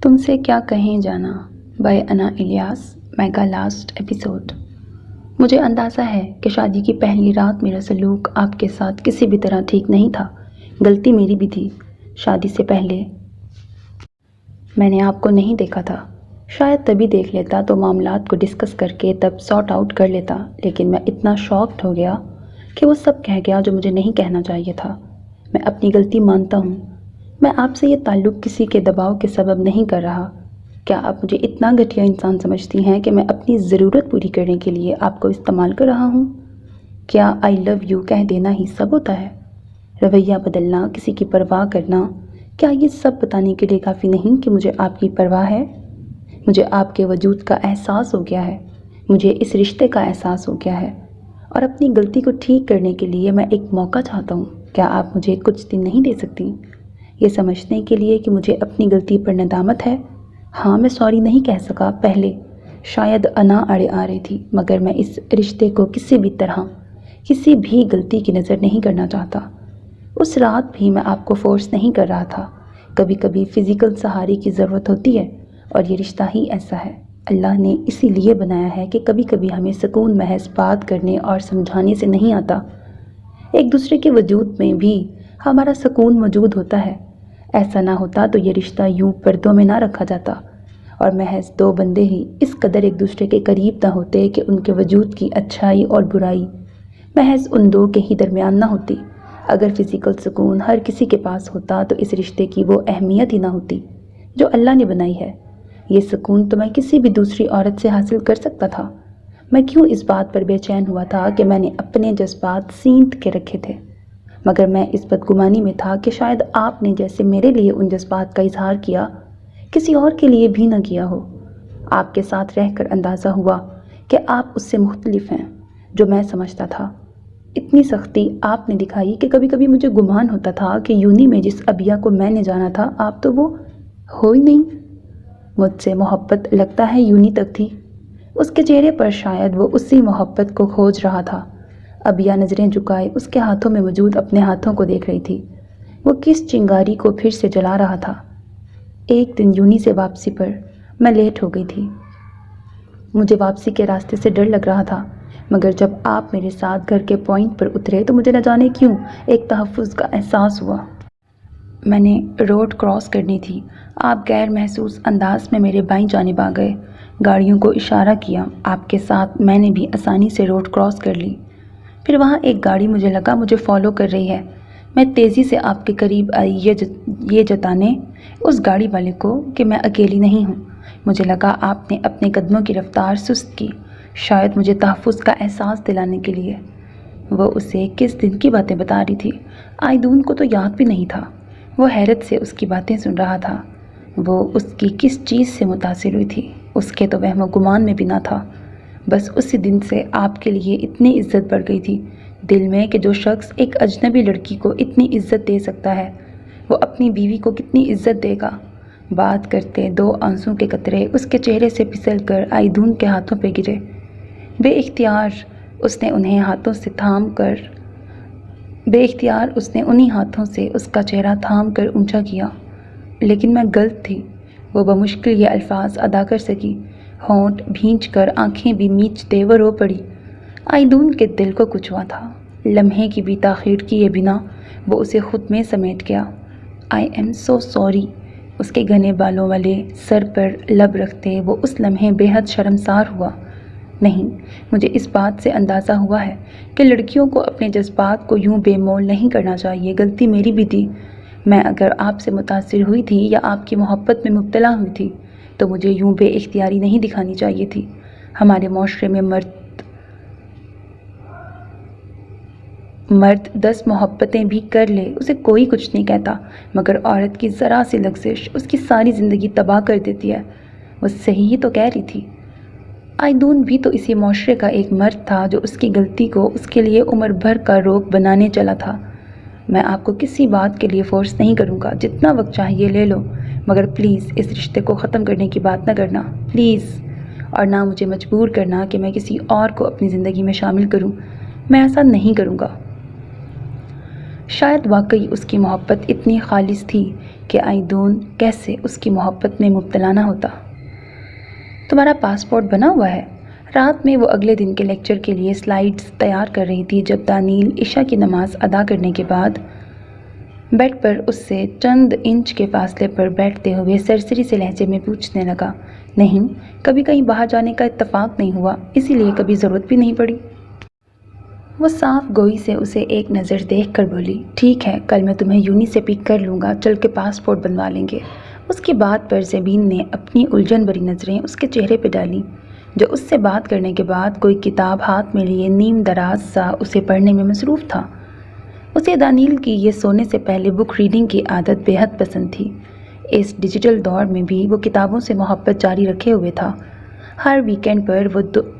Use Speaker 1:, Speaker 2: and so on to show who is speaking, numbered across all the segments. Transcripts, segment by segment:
Speaker 1: تم سے کیا کہیں جانا بائی انا الیاس میگا لاسٹ ایپیسوڈ۔ مجھے اندازہ ہے کہ شادی کی پہلی رات میرا سلوک آپ کے ساتھ کسی بھی طرح ٹھیک نہیں تھا۔ غلطی میری بھی تھی۔ شادی سے پہلے میں نے آپ کو نہیں دیکھا تھا۔ شاید تبھی دیکھ لیتا تو معاملات کو ڈسکس کر کے تب سارٹ آؤٹ کر لیتا، لیکن میں اتنا شاکڈ ہو گیا کہ وہ سب کہہ گیا جو مجھے نہیں کہنا چاہیے تھا۔ میں اپنی غلطی مانتا ہوں۔ میں آپ سے یہ تعلق کسی کے دباؤ کے سبب نہیں کر رہا۔ کیا آپ مجھے اتنا گھٹیا انسان سمجھتی ہیں کہ میں اپنی ضرورت پوری کرنے کے لیے آپ کو استعمال کر رہا ہوں؟ کیا آئی لو یو کہہ دینا ہی سب ہوتا ہے؟ رویہ بدلنا، کسی کی پرواہ کرنا، کیا یہ سب بتانے کے لیے کافی نہیں کہ مجھے آپ کی پرواہ ہے؟ مجھے آپ کے وجود کا احساس ہو گیا ہے، مجھے اس رشتے کا احساس ہو گیا ہے، اور اپنی غلطی کو ٹھیک کرنے کے لیے میں ایک موقع چاہتا ہوں۔ کیا آپ مجھے کچھ دن نہیں دے سکتی یہ سمجھنے کے لیے کہ مجھے اپنی غلطی پر ندامت ہے؟ ہاں، میں سوری نہیں کہہ سکا پہلے، شاید انا اڑے آ رہی تھی، مگر میں اس رشتے کو کسی بھی طرح کسی بھی غلطی کی نظر نہیں کرنا چاہتا۔ اس رات بھی میں آپ کو فورس نہیں کر رہا تھا۔ کبھی کبھی فزیکل سہارے کی ضرورت ہوتی ہے، اور یہ رشتہ ہی ایسا ہے۔ اللہ نے اسی لیے بنایا ہے کہ کبھی کبھی ہمیں سکون محض بات کرنے اور سمجھانے سے نہیں آتا۔ ایک دوسرے کے وجود میں بھی ہمارا سکون موجود ہوتا ہے۔ ایسا نہ ہوتا تو یہ رشتہ یوں پردوں میں نہ رکھا جاتا، اور محض دو بندے ہی اس قدر ایک دوسرے کے قریب نہ ہوتے کہ ان کے وجود کی اچھائی اور برائی محض ان دو کے ہی درمیان نہ ہوتی۔ اگر فزیکل سکون ہر کسی کے پاس ہوتا تو اس رشتے کی وہ اہمیت ہی نہ ہوتی جو اللہ نے بنائی ہے۔ یہ سکون تو میں کسی بھی دوسری عورت سے حاصل کر سکتا تھا۔ میں کیوں اس بات پر بے چین ہوا تھا کہ میں نے اپنے جذبات سینت کے رکھے تھے، مگر میں اس بدگمانی میں تھا کہ شاید آپ نے جیسے میرے لیے ان جذبات کا اظہار کیا کسی اور کے لیے بھی نہ کیا ہو۔ آپ کے ساتھ رہ کر اندازہ ہوا کہ آپ اس سے مختلف ہیں جو میں سمجھتا تھا۔ اتنی سختی آپ نے دکھائی کہ کبھی کبھی مجھے گمان ہوتا تھا کہ یونی میں جس ابیہ کو میں نے جانا تھا آپ تو وہ ہو ہی نہیں۔ مجھ سے محبت لگتا ہے یونی تک تھی۔ اس کے چہرے پر شاید وہ اسی محبت کو کھوج رہا تھا۔ ابیہ نظریں جھکائے اس کے ہاتھوں میں موجود اپنے ہاتھوں کو دیکھ رہی تھی۔ وہ کس چنگاری کو پھر سے جلا رہا تھا۔ ایک دن یونی سے واپسی پر میں لیٹ ہو گئی تھی۔ مجھے واپسی کے راستے سے ڈر لگ رہا تھا، مگر جب آپ میرے ساتھ گھر کے پوائنٹ پر اترے تو مجھے نہ جانے کیوں ایک تحفظ کا احساس ہوا۔ میں نے روڈ کراس کرنی تھی۔ آپ غیر محسوس انداز میں میرے بائیں جانب آ گئے، گاڑیوں کو اشارہ کیا۔ آپ کے ساتھ میں نے بھی آسانی سے روڈ کراس کر لی۔ پھر وہاں ایک گاڑی مجھے لگا مجھے فالو کر رہی ہے۔ میں تیزی سے آپ کے قریب آئی یہ جتانے اس گاڑی والے کو کہ میں اکیلی نہیں ہوں۔ مجھے لگا آپ نے اپنے قدموں کی رفتار سست کی، شاید مجھے تحفظ کا احساس دلانے کے لیے۔ وہ اسے کس دن کی باتیں بتا رہی تھی؟ آئیدون کو تو یاد بھی نہیں تھا۔ وہ حیرت سے اس کی باتیں سن رہا تھا۔ وہ اس کی کس چیز سے متاثر ہوئی تھی؟ اس کے تو وہم و گمان میں بھی نہ تھا۔ بس اسی دن سے آپ کے لیے اتنی عزت بڑھ گئی تھی دل میں کہ جو شخص ایک اجنبی لڑکی کو اتنی عزت دے سکتا ہے وہ اپنی بیوی کو کتنی عزت دے گا۔ بات کرتے دو آنسوں کے قطرے اس کے چہرے سے پھسل کر آئیدون کے ہاتھوں پہ گرے۔ بے اختیار اس نے انہیں ہاتھوں سے اس کا چہرہ تھام کر اونچا کیا۔ لیکن میں غلط تھی، وہ بمشکل یہ الفاظ ادا کر سکی۔ ہونٹ بھینچ کر آنکھیں بھی میچتے وہ رو پڑی۔ آئیدون کے دل کو کچھ ہوا تھا۔ لمحے کی بھی تاخیر کیے بنا وہ اسے خود میں سمیٹ گیا۔ I am so sorry. اس کے گھنے بالوں والے سر پر لب رکھتے وہ اس لمحے بے حد شرمسار ہوا۔ نہیں، مجھے اس بات سے اندازہ ہوا ہے کہ لڑکیوں کو اپنے جذبات کو یوں بے مول نہیں کرنا چاہیے۔ غلطی میری بھی تھی۔ میں اگر آپ سے متاثر ہوئی تھی یا آپ کی محبت میں مبتلا ہوئی تھی تو مجھے یوں بے اختیاری نہیں دکھانی چاہیے تھی۔ ہمارے معاشرے میں مرد 10 محبتیں بھی کر لے اسے کوئی کچھ نہیں کہتا، مگر عورت کی ذرا سی لغزش اس کی ساری زندگی تباہ کر دیتی ہے۔ وہ صحیح ہی تو کہہ رہی تھی۔ آئیدون بھی تو اسی معاشرے کا ایک مرد تھا جو اس کی غلطی کو اس کے لیے عمر بھر کا روگ بنانے چلا تھا۔ میں آپ کو کسی بات کے لیے فورس نہیں کروں گا، جتنا وقت چاہیے لے لو، مگر پلیز اس رشتے کو ختم کرنے کی بات نہ کرنا، پلیز، اور نہ مجھے مجبور کرنا کہ میں کسی اور کو اپنی زندگی میں شامل کروں۔ میں ایسا نہیں کروں گا۔ شاید واقعی اس کی محبت اتنی خالص تھی کہ آئیدون کیسے اس کی محبت میں مبتلا نہ ہوتا۔ تمہارا پاسپورٹ بنا ہوا ہے؟ رات میں وہ اگلے دن کے لیکچر کے لیے سلائیڈز تیار کر رہی تھی جب دانیل عشاء کی نماز ادا کرنے کے بعد بیڈ پر اس سے چند انچ کے فاصلے پر بیٹھتے ہوئے سرسری سے لہجے میں پوچھنے لگا، نہیں، کبھی کہیں باہر جانے کا اتفاق نہیں ہوا، اسی لیے کبھی ضرورت بھی نہیں پڑی۔ وہ صاف گوئی سے اسے ایک نظر دیکھ کر بولی، ٹھیک ہے، کل میں تمہیں یونی سے پک کر لوں گا، چل کے پاسپورٹ بنوا لیں گے۔ اس کی بات پر زبین نے اپنی الجھن بھری نظریں اس کے چہرے پہ ڈالیں، جو اس سے بات کرنے کے بعد کوئی کتاب ہاتھ میں لیے نیم دراز سا اسے پڑھنے میں مصروف تھا۔ اسے دانیل کی یہ سونے سے پہلے بک ریڈنگ کی عادت بے حد پسند تھی۔ اس ڈیجیٹل دور میں بھی وہ کتابوں سے محبت جاری رکھے ہوئے تھا۔ ہر ویکینڈ پر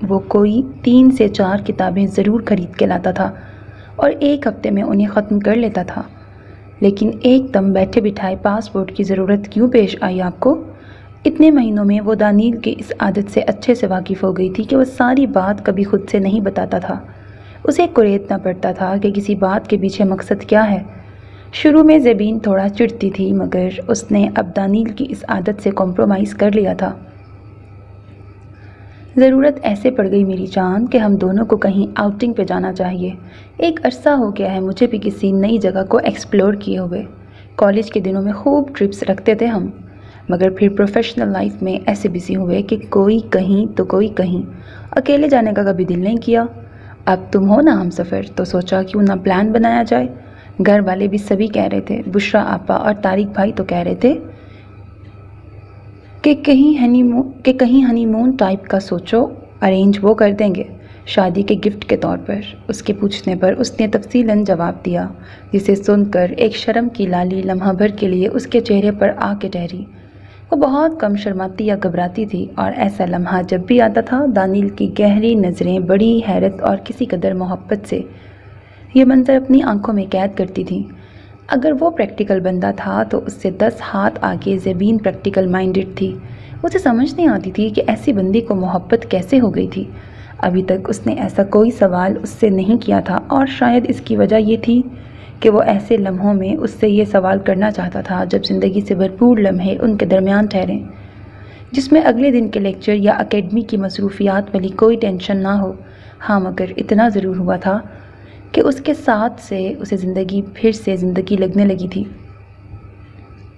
Speaker 1: وہ کوئی 3 سے 4 کتابیں ضرور خرید کے لاتا تھا اور ایک ہفتے میں انہیں ختم کر لیتا تھا۔ لیکن ایک دم بیٹھے بٹھائے پاسپورٹ کی ضرورت کیوں پیش آئی آپ کو؟ اتنے مہینوں میں وہ دانیل کی اس عادت سے اچھے سے واقف ہو گئی تھی کہ وہ ساری بات کبھی خود سے نہیں بتاتا تھا۔ اسے قریدنا پڑتا تھا کہ کسی بات کے پیچھے مقصد کیا ہے۔ شروع میں زبین تھوڑا چڑھتی تھی، مگر اس نے اب دانیل کی اس عادت سے کمپرومائز کر لیا تھا۔ ضرورت ایسے پڑ گئی میری جان کہ ہم دونوں کو کہیں آؤٹنگ پہ جانا چاہیے۔ ایک عرصہ ہو گیا ہے مجھے بھی کسی نئی جگہ کو ایکسپلور کیے ہوئے۔ کالج کے دنوں میں خوب ٹرپس رکھتے تھے ہم، مگر پھر پروفیشنل لائف میں ایسے بزی ہوئے کہ کوئی کہیں تو کوئی کہیں، اکیلے جانے کا کبھی دل نہیں کیا۔ اب تم ہو نا ہم سفر، تو سوچا کیوں نہ پلان بنایا جائے۔ گھر والے بھی سبھی کہہ رہے تھے، بشرا آپا اور طارق بھائی تو کہہ رہے تھے کہ کہیں ہنی مون ٹائپ کا سوچو، ارینج وہ کر دیں گے شادی کے گفٹ کے طور پر۔ اس کے پوچھنے پر اس نے تفصیلاً جواب دیا، جسے سن کر ایک شرم کی لالی لمحہ بھر کے لیے اس کے چہرے پر آ کے ٹھہری۔ وہ بہت کم شرماتی یا گھبراتی تھی، اور ایسا لمحہ جب بھی آتا تھا دانیل کی گہری نظریں بڑی حیرت اور کسی قدر محبت سے یہ منظر اپنی آنکھوں میں قید کرتی تھیں۔ اگر وہ پریکٹیکل بندہ تھا تو اس سے 10 ہاتھ آگے زبین پریکٹیکل مائنڈڈ تھی۔ اسے سمجھ نہیں آتی تھی کہ ایسی بندی کو محبت کیسے ہو گئی تھی۔ ابھی تک اس نے ایسا کوئی سوال اس سے نہیں کیا تھا، اور شاید اس کی وجہ یہ تھی کہ وہ ایسے لمحوں میں اس سے یہ سوال کرنا چاہتا تھا جب زندگی سے بھرپور لمحے ان کے درمیان ٹھہریں، جس میں اگلے دن کے لیکچر یا اکیڈمی کی مصروفیات والی کوئی ٹینشن نہ ہو۔ ہاں، مگر اتنا ضرور ہوا تھا کہ اس کے ساتھ سے اسے زندگی پھر سے زندگی لگنے لگی تھی۔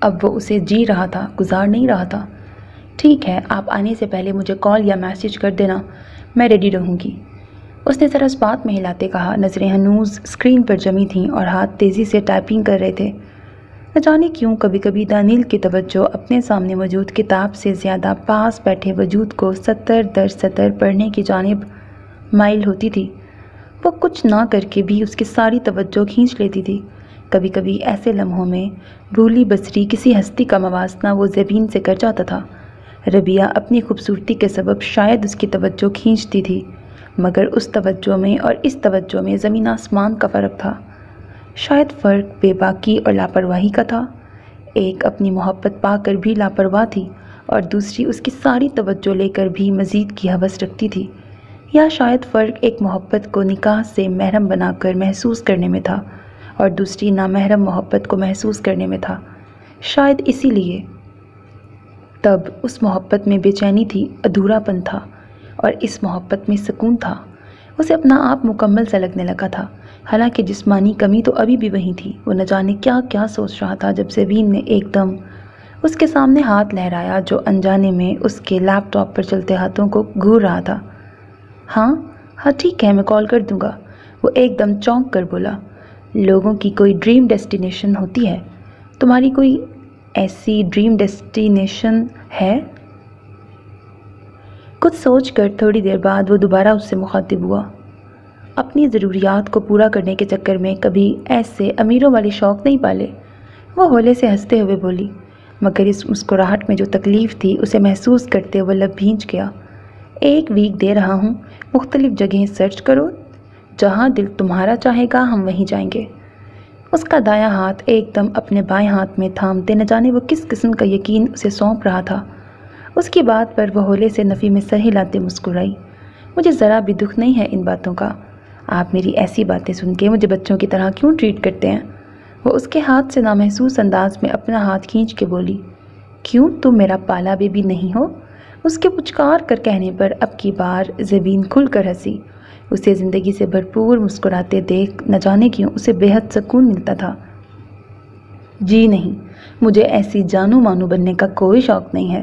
Speaker 1: اب وہ اسے جی رہا تھا، گزار نہیں رہا تھا۔ ٹھیک ہے، آپ آنے سے پہلے مجھے کال یا میسج کر دینا، میں ریڈی رہوں گی، اس نے ذرا اس بات میں ہلاتے کہا۔ نظریں ہنوز اسکرین پر جمی تھیں اور ہاتھ تیزی سے ٹائپنگ کر رہے تھے۔ نہ جانے کیوں کبھی کبھی دانیل کی توجہ اپنے سامنے موجود کتاب سے زیادہ پاس بیٹھے وجود کو سطر در سطر پڑھنے کی جانب مائل ہوتی تھی۔ وہ کچھ نہ کر کے بھی اس کی ساری توجہ کھینچ لیتی تھی۔ کبھی کبھی ایسے لمحوں میں بھولی بصری کسی ہستی کا موازنہ وہ زبین سے کر جاتا تھا۔ ربیہ اپنی خوبصورتی کے سبب شاید اس کی توجہ کھینچتی تھی، مگر اس توجہ میں اور اس توجہ میں زمین آسمان کا فرق تھا۔ شاید فرق بے باکی اور لاپرواہی کا تھا۔ ایک اپنی محبت پا کر بھی لاپرواہ تھی، اور دوسری اس کی ساری توجہ لے کر بھی مزید کی ہوس رکھتی تھی۔ یا شاید فرق ایک محبت کو نکاح سے محرم بنا کر محسوس کرنے میں تھا، اور دوسری نامحرم محبت کو محسوس کرنے میں تھا۔ شاید اسی لیے تب اس محبت میں بے چینی تھی، ادھورا پن تھا، اور اس محبت میں سکون تھا۔ اسے اپنا آپ مکمل سا لگنے لگا تھا، حالانکہ جسمانی کمی تو ابھی بھی وہیں تھی۔ وہ نہ جانے کیا کیا سوچ رہا تھا جب زبین نے ایک دم اس کے سامنے ہاتھ لہرایا، جو انجانے میں اس کے لیپ ٹاپ پر چلتے ہاتھوں کو گھور رہا تھا۔ ہاں ٹھیک ہے، میں کال کر دوں گا، وہ ایک دم چونک کر بولا۔ لوگوں کی کوئی ڈریم ڈیسٹینیشن ہوتی ہے، تمہاری کوئی ایسی ڈریم ڈیسٹینیشن ہے؟ کچھ سوچ کر تھوڑی دیر بعد وہ دوبارہ اس سے مخاطب ہوا۔ اپنی ضروریات کو پورا کرنے کے چکر میں کبھی ایسے امیروں والے شوق نہیں پالے، وہ ہولے سے ہنستے ہوئے بولی، مگر اس مسکراہٹ میں جو تکلیف تھی اسے محسوس کرتے وہ لب بھینچ گیا۔ 1 ویک دے رہا ہوں، مختلف جگہیں سرچ کرو، جہاں دل تمہارا چاہے گا ہم وہیں جائیں گے۔ اس کا دایاں ہاتھ ایک دم اپنے بائیں ہاتھ میں تھامتے نہ جانے وہ کس قسم کا یقین اسے سونپ رہا تھا۔ اس کی بات پر وہ ہولے سے نفی میں سر ہلاتے مسکرائی۔ مجھے ذرا بھی دکھ نہیں ہے ان باتوں کا، آپ میری ایسی باتیں سن کے مجھے بچوں کی طرح کیوں ٹریٹ کرتے ہیں؟ وہ اس کے ہاتھ سے نامحسوس انداز میں اپنا ہاتھ کھینچ کے بولی، کیوں تم میرا پالا بیبی نہیں ہو؟ اس کے پچکار کر کہنے پر اب کی بار زبین کھل کر ہنسی۔ اسے زندگی سے بھرپور مسکراتے دیکھ نہ جانے کیوں اسے بے حد سکون ملتا تھا۔ جی نہیں، مجھے ایسی جانو مانو بننے کا کوئی شوق نہیں ہے،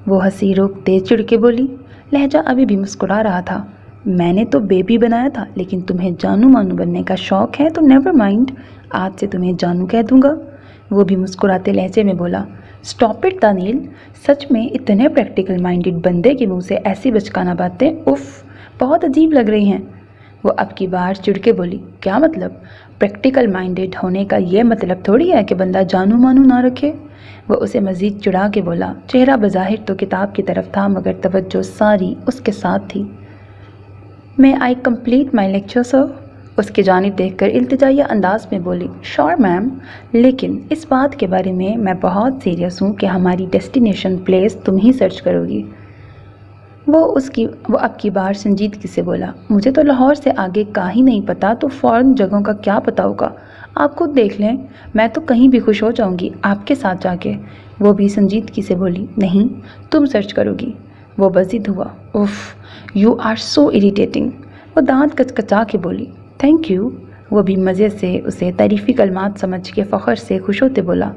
Speaker 1: وہ ہنسی روکتے چڑ کے بولی، لہجہ ابھی بھی مسکرا رہا تھا۔ میں نے تو بیبی بنایا تھا، لیکن تمہیں جانو مانو بننے کا شوق ہے تو نیور مائنڈ، آج سے تمہیں جانو کہہ دوں گا۔ وہ بھی مسکراتے لہجے میں بولا، اسٹاپ اٹ دانیل، سچ میں اتنے پریکٹیکل مائنڈڈ بندے کے منہ سے ایسی بچکانہ باتیں اف بہت عجیب لگ رہی ہیں۔ وہ اب کی بار چڑ کے بولی، کیا مطلب؟ پریکٹیکل مائنڈڈ ہونے کا یہ مطلب تھوڑی ہے کہ بندہ جانو مانو نہ رکھے۔ وہ اسے مزید چڑھا کے بولا، چہرہ بظاہر تو کتاب کی طرف تھا مگر توجہ ساری اس کے ساتھ تھی۔ میں آئی کمپلیٹ مائی لیکچر سر؟ اس کی جانب دیکھ کر التجائیہ انداز میں بولی، شور میم، لیکن اس بات کے بارے میں بہت سیریس ہوں کہ ہماری ڈیسٹینیشن پلیس تم ہی سرچ کرو گی۔ وہ اب کی بار سنجیدگی سے بولا، مجھے تو لاہور سے آگے کا ہی نہیں پتا تو فورن جگہوں کا کیا پتا ہوگا، آپ خود دیکھ لیں، میں تو کہیں بھی خوش ہو جاؤں گی آپ کے ساتھ جا کے۔ وہ بھی سنجیدگی سے بولی، نہیں تم سرچ کرو گی۔ وہ بزد ہوا، if you are so irritating. وہ دانت کچکچا کے بولی، تھینک یو۔ وہ بھی مزے سے اسے تعریفی کلمات سمجھ کے فخر سے خوش ہوتے بولا،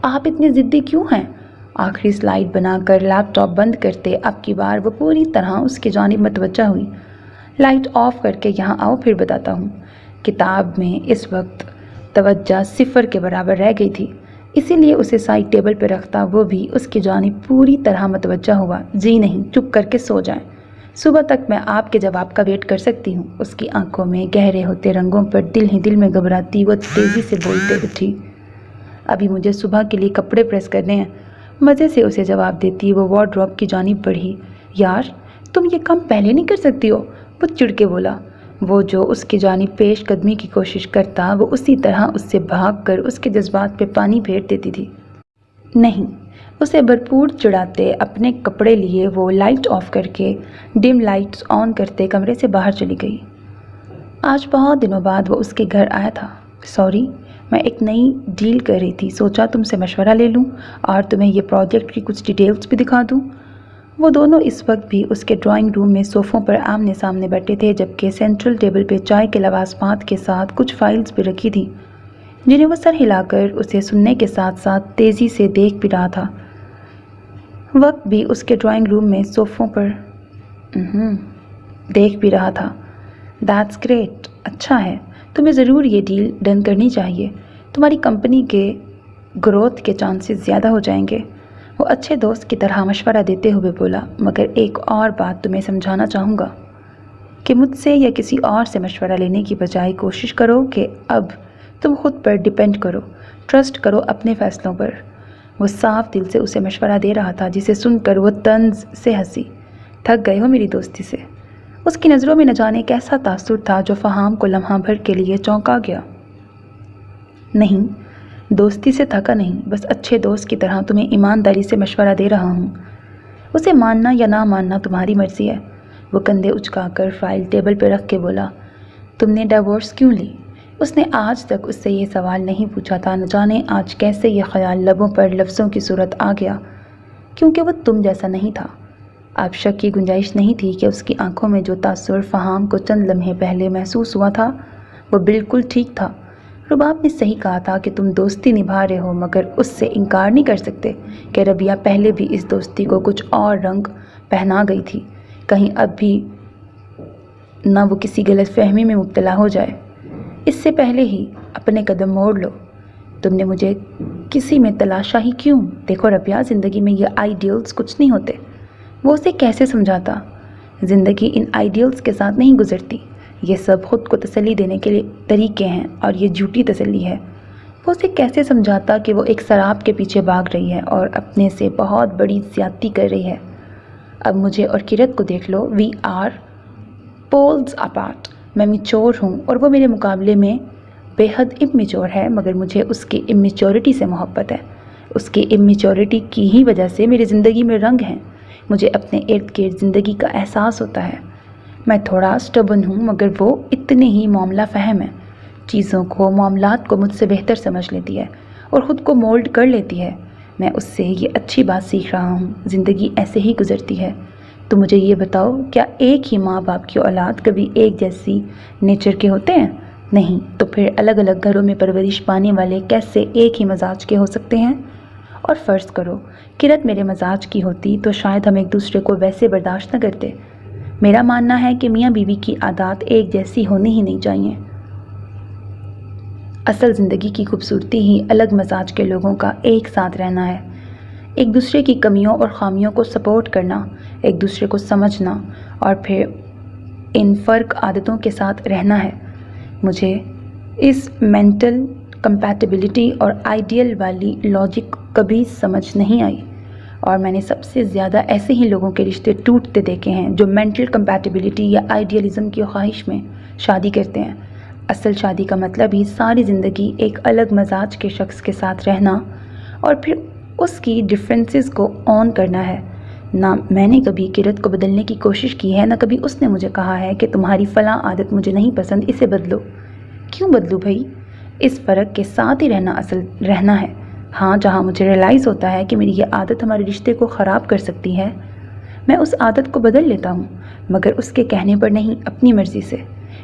Speaker 1: آپ اتنے ضدی کیوں ہیں؟ آخری سلائیڈ بنا کر لیپ ٹاپ بند کرتے اب کی بار وہ پوری طرح اس کی جانب متوجہ ہوئی۔ لائٹ آف کر کے یہاں آؤ پھر بتاتا ہوں۔ کتاب میں اس وقت توجہ 0 کے برابر رہ گئی تھی، اسی لیے اسے سائڈ ٹیبل پہ رکھتا وہ بھی اس کی جانب پوری طرح متوجہ ہوا۔ جی نہیں، چپ کر کے سو جائیں، صبح تک میں آپ کے جواب کا ویٹ کر سکتی ہوں۔ اس کی آنکھوں میں گہرے ہوتے رنگوں پر دل ہی دل میں گھبراتی وہ تیزی سے بولتے اٹھی، ابھی مجھے صبح کے لیے کپڑے پریس کرنے ہیں۔ مزے سے اسے جواب دیتی وہ وارڈروب کی جانب بڑھی، یار تم یہ کام پہلے نہیں کر سکتی ہو؟ وہ چڑ کے بولا۔ وہ جو اس کی جانب پیش قدمی کی کوشش کرتا وہ اسی طرح اس سے بھاگ کر اس کے جذبات پہ پانی پھیر دیتی تھی۔ نہیں، اسے بھرپور چڑھاتے اپنے کپڑے لیے وہ لائٹ آف کر کے ڈم لائٹس آن کرتے کمرے سے باہر چلی گئی۔ آج بہت دنوں بعد وہ اس کے گھر آیا تھا۔ سوری، میں ایک نئی ڈیل کر رہی تھی، سوچا تم سے مشورہ لے لوں اور تمہیں یہ پروجیکٹ کی کچھ ڈیٹیلز بھی دکھا دوں۔ وہ دونوں اس وقت بھی اس کے ڈرائنگ روم میں صوفوں پر آمنے سامنے بیٹھے تھے، جبکہ سینٹرل ٹیبل پہ چائے کے لوازمات کے ساتھ کچھ فائلز بھی رکھی تھیں جنہیں وہ سر ہلا کر اسے سننے کے ساتھ ساتھ تیزی سے دیکھ بھی رہا تھا۔ وقت بھی اس کے ڈرائنگ روم میں صوفوں پر دیکھ بھی رہا تھا۔ دیٹس گریٹ، اچھا ہے، تمہیں ضرور یہ ڈیل ڈن کرنی چاہیے، تمہاری کمپنی کے گروتھ کے چانسز زیادہ ہو جائیں گے۔ وہ اچھے دوست کی طرح مشورہ دیتے ہوئے بولا، مگر ایک اور بات تمہیں سمجھانا چاہوں گا کہ مجھ سے یا کسی اور سے مشورہ لینے کی بجائے کوشش کرو کہ اب تم خود پر ڈیپینڈ کرو، ٹرسٹ کرو اپنے فیصلوں پر۔ وہ صاف دل سے اسے مشورہ دے رہا تھا، جسے سن کر وہ طنز سے ہنسی۔ تھک گئے ہو میری دوستی سے؟ اس کی نظروں میں نہ جانے کیسا تاثر تھا جو فہام کو لمحہ بھر کے لیے چونکا گیا۔ نہیں، دوستی سے تھکا نہیں، بس اچھے دوست کی طرح تمہیں ایمانداری سے مشورہ دے رہا ہوں، اسے ماننا یا نہ ماننا تمہاری مرضی ہے۔ وہ کندھے اچکا کر فائل ٹیبل پہ رکھ کے بولا، تم نے ڈیورس کیوں لی؟ اس نے آج تک اس سے یہ سوال نہیں پوچھا تھا، نہ جانے آج کیسے یہ خیال لبوں پر لفظوں کی صورت آ گیا، کیونکہ وہ تم جیسا نہیں تھا۔ اب شک کی گنجائش نہیں تھی کہ اس کی آنکھوں میں جو تاثر فہام کو چند لمحے پہلے محسوس ہوا تھا وہ بالکل ٹھیک تھا۔ رباب نے صحیح کہا تھا کہ تم دوستی نبھا رہے ہو، مگر اس سے انکار نہیں کر سکتے کہ ربیہ پہلے بھی اس دوستی کو کچھ اور رنگ پہنا گئی تھی، کہیں اب بھی نہ وہ کسی غلط فہمی میں مبتلا ہو جائے۔ اس سے پہلے ہی اپنے قدم موڑ لو۔ تم نے مجھے کسی میں تلاشا ہی کیوں؟ دیکھو ربیہ، زندگی میں یہ آئیڈیلز کچھ نہیں ہوتے۔ وہ اسے کیسے سمجھاتا؟ زندگی ان آئیڈیلز کے ساتھ نہیں گزرتی، یہ سب خود کو تسلی دینے کے طریقے ہیں اور یہ جھوٹی تسلی ہے۔ وہ اسے کیسے سمجھاتا کہ وہ ایک سراب کے پیچھے بھاگ رہی ہے اور اپنے سے بہت بڑی زیادتی کر رہی ہے۔ اب مجھے اور کرت کو دیکھ لو، وی آر پولز اپارٹ۔ میں میچور ہوں اور وہ میرے مقابلے میں بے حد اممیچور ہے، مگر مجھے اس کی اممیچورٹی سے محبت ہے۔ اس کی اممیچورٹی کی ہی وجہ سے میری زندگی میں رنگ ہیں، مجھے اپنے ارد گرد زندگی کا احساس ہوتا ہے۔ میں تھوڑا سٹبن ہوں، مگر وہ اتنے ہی معاملہ فہم ہے۔ چیزوں کو، معاملات کو مجھ سے بہتر سمجھ لیتی ہے اور خود کو مولڈ کر لیتی ہے۔ میں اس سے یہ اچھی بات سیکھ رہا ہوں۔ زندگی ایسے ہی گزرتی ہے۔ تو مجھے یہ بتاؤ، کیا ایک ہی ماں باپ کی اولاد کبھی ایک جیسی نیچر کے ہوتے ہیں؟ نہیں، تو پھر الگ الگ گھروں میں پرورش پانے والے کیسے ایک ہی مزاج کے ہو سکتے ہیں؟ اور فرض کرو کرت میرے مزاج کی ہوتی تو شاید ہم ایک دوسرے کو ویسے برداشت نہ کرتے۔ میرا ماننا ہے کہ میاں بیوی کی عادات ایک جیسی ہونی ہی نہیں چاہیے۔ اصل زندگی کی خوبصورتی ہی الگ مزاج کے لوگوں کا ایک ساتھ رہنا ہے، ایک دوسرے کی کمیوں اور خامیوں کو سپورٹ کرنا، ایک دوسرے کو سمجھنا اور پھر ان فرق عادتوں کے ساتھ رہنا ہے۔ مجھے اس مینٹل کمپیٹیبلٹی اور آئیڈیل والی لاجک کبھی سمجھ نہیں آئی، اور میں نے سب سے زیادہ ایسے ہی لوگوں کے رشتے ٹوٹتے دیکھے ہیں جو مینٹل کمپیٹیبلٹی یا آئیڈیلزم کی خواہش میں شادی کرتے ہیں۔ اصل شادی کا مطلب ہی ساری زندگی ایک الگ مزاج کے شخص کے ساتھ رہنا اور پھر اس کی ڈفرینسز کو آن کرنا ہے۔ نہ میں نے کبھی کرت کو بدلنے کی کوشش کی ہے، نہ کبھی اس نے مجھے کہا ہے کہ تمہاری فلاں عادت مجھے نہیں پسند، اسے بدلو۔ کیوں بدلوں بھائی؟ اس فرق کے ساتھ ہی رہنا اصل رہنا ہے۔ ہاں، جہاں مجھے ریئلائز ہوتا ہے کہ میری یہ عادت ہمارے رشتے کو خراب کر سکتی ہے، میں اس عادت کو بدل لیتا ہوں، مگر اس کے کہنے پر نہیں، اپنی مرضی سے،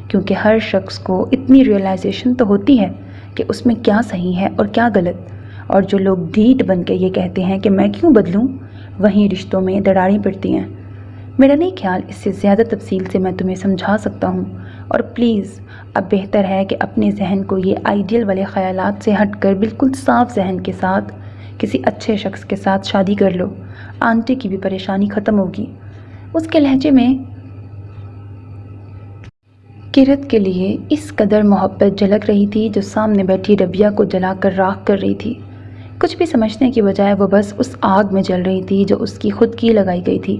Speaker 1: کیونکہ ہر شخص کو اتنی ریئلائزیشن تو ہوتی ہے کہ اس میں کیا صحیح ہے اور کیا غلط۔ اور جو لوگ ڈھیٹ بن کے یہ کہتے ہیں کہ میں کیوں بدلوں، وہیں رشتوں میں دراڑیں پڑتی ہیں۔ میرا نہیں خیال اس سے زیادہ تفصیل سے میں تمہیں سمجھا سکتا ہوں، اور پلیز اب بہتر ہے کہ اپنے ذہن کو یہ آئیڈیل والے خیالات سے ہٹ کر بالکل صاف ذہن کے ساتھ کسی اچھے شخص کے ساتھ شادی کر لو۔ آنٹی کی بھی پریشانی ختم ہوگی۔ اس کے لہجے میں کرت کے لیے اس قدر محبت جھلک رہی تھی جو سامنے بیٹھی ربیہ کو جلا کر راکھ کر رہی تھی۔ کچھ بھی سمجھنے کی بجائے وہ بس اس آگ میں جل رہی تھی جو اس کی خود کی لگائی گئی تھی،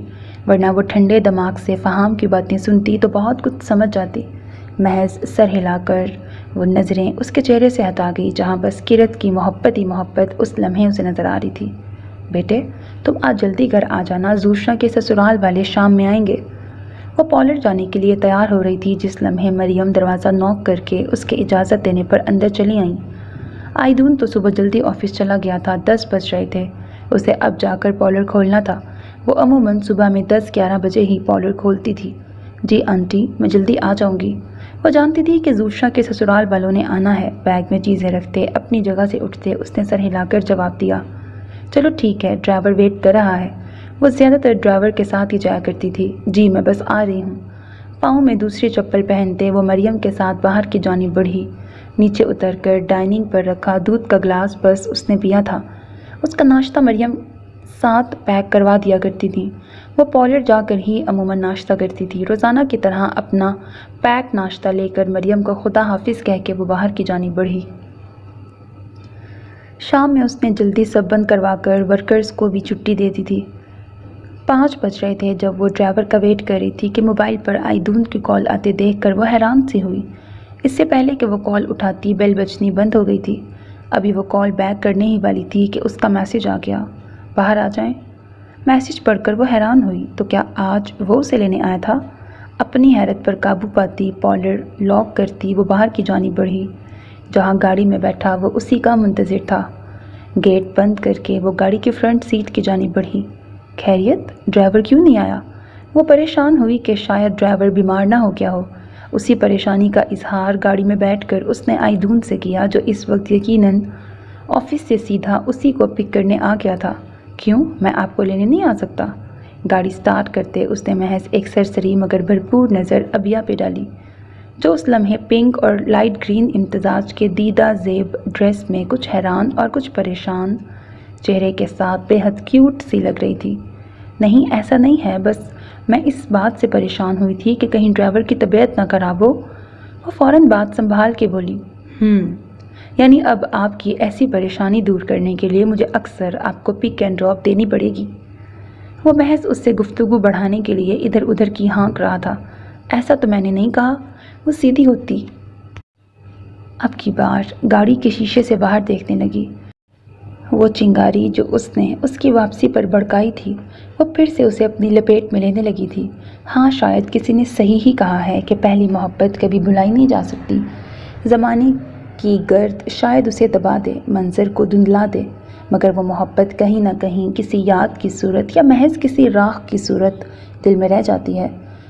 Speaker 1: ورنہ وہ ٹھنڈے دماغ سے فہام کی باتیں سنتی تو بہت کچھ سمجھ جاتی۔ محض سر ہلا کر وہ نظریں اس کے چہرے سے ہٹا گئی جہاں بس کرت کی محبت ہی محبت اس لمحے اسے نظر آ رہی تھی۔ بیٹے، تم آج جلدی گھر آ جانا، زوشا کے سسرال والے شام میں آئیں گے۔ وہ پارلر جانے کے لیے تیار ہو رہی تھی جس لمحے مریم دروازہ نوک کر کے اس کے اجازت دینے پر اندر چلی آئیں۔ آئیدون تو صبح جلدی آفس چلا گیا تھا، 10 بج رہے تھے، اسے اب جا کر پارلر کھولنا تھا۔ وہ عموماً صبح میں 10-11 بجے ہی پارلر کھولتی تھی۔ جی آنٹی، میں جلدی آ جاؤں گی۔ وہ جانتی تھی کہ زوشا کے سسرال والوں نے آنا ہے۔ بیگ میں چیزیں رکھتے اپنی جگہ سے اٹھتے اس نے سر ہلا کر جواب دیا، چلو ٹھیک ہے، ڈرائیور ویٹ کر رہا ہے۔ وہ زیادہ تر ڈرائیور کے ساتھ ہی جایا کرتی تھی۔ جی میں بس آ رہی ہوں۔ پاؤں میں دوسری چپل پہنتے وہ مریم کے ساتھ باہر کی جانب بڑھی۔ نیچے اتر کر ڈائننگ پر رکھا دودھ کا گلاس بس اس نے پیا تھا۔ اس کا ناشتہ مریم ساتھ پیک کروا دیا کرتی تھی۔ وہ پارلر جا کر ہی عموماً ناشتہ کرتی تھی۔ روزانہ کی طرح اپنا پیک ناشتہ لے کر مریم کو خدا حافظ کہہ کے وہ باہر کی جانب بڑھی۔ شام میں اس نے جلدی سب بند کروا کر ورکرز کو بھی چھٹی دے دی تھی۔ 5 بج رہے تھے جب وہ ڈرائیور کا ویٹ کر رہی تھی کہ موبائل پر آئیدون کی کال آتے دیکھ کر وہ حیران سی ہوئی۔ اس سے پہلے کہ وہ کال اٹھاتی بیل بجنی بند ہو گئی تھی۔ ابھی وہ کال بیک کرنے ہی والی تھی کہ اس کا میسج آ گیا، باہر آ جائیں۔ میسج پڑھ کر وہ حیران ہوئی، تو کیا آج وہ اسے لینے آیا تھا؟ اپنی حیرت پر قابو پاتی پارلر لاک کرتی وہ باہر کی جانب بڑھی۔ جہاں گاڑی میں بیٹھا وہ اسی کا منتظر تھا۔ گیٹ بند کر کے وہ گاڑی کی فرنٹ سیٹ کی جانب بڑھی۔ خیریت، ڈرائیور کیوں نہیں آیا؟ وہ پریشان ہوئی کہ شاید ڈرائیور بیمار نہ ہو گیا ہو۔ اسی پریشانی کا اظہار گاڑی میں بیٹھ کر اس نے آئیدون سے کیا جو اس وقت یقیناً آفس سے سیدھا اسی کو پک کرنے آ گیا تھا۔ کیوں، میں آپ کو لینے نہیں آ سکتا؟ گاڑی سٹارٹ کرتے اس نے محض ایک سرسری مگر بھرپور نظر ابیا پہ ڈالی جو اس لمحے پنک اور لائٹ گرین امتزاج کے دیدہ زیب ڈریس میں کچھ حیران اور کچھ پریشان چہرے کے ساتھ بے حد کیوٹ سی لگ رہی تھی۔ نہیں ایسا نہیں ہے، بس میں اس بات سے پریشان ہوئی تھی کہ کہیں ڈرائیور کی طبیعت نہ خراب ہو۔ وہ فوراً بات سنبھال کے بولی، یعنی اب آپ کی ایسی پریشانی دور کرنے کے لیے مجھے اکثر آپ کو پک اینڈ ڈراپ دینی پڑے گی۔ وہ محض اس سے گفتگو بڑھانے کے لیے ادھر ادھر کی ہانک رہا تھا۔ ایسا تو میں نے نہیں کہا، وہ سیدھی ہوتی اب کی بار گاڑی کے شیشے سے باہر دیکھنے لگی۔ وہ چنگاری جو اس نے اس کی واپسی پر بھڑکائی تھی وہ پھر سے اسے اپنی لپیٹ میں لینے لگی تھی۔ ہاں، شاید کسی نے صحیح ہی کہا ہے کہ پہلی محبت کبھی بھلائی نہیں جا سکتی، زمانے کی گرد شاید اسے دبا دے، منظر کو دھندلا دے، مگر وہ محبت کہیں نہ کہیں کسی یاد کی صورت یا محض کسی راہ کی صورت دل میں رہ جاتی ہے،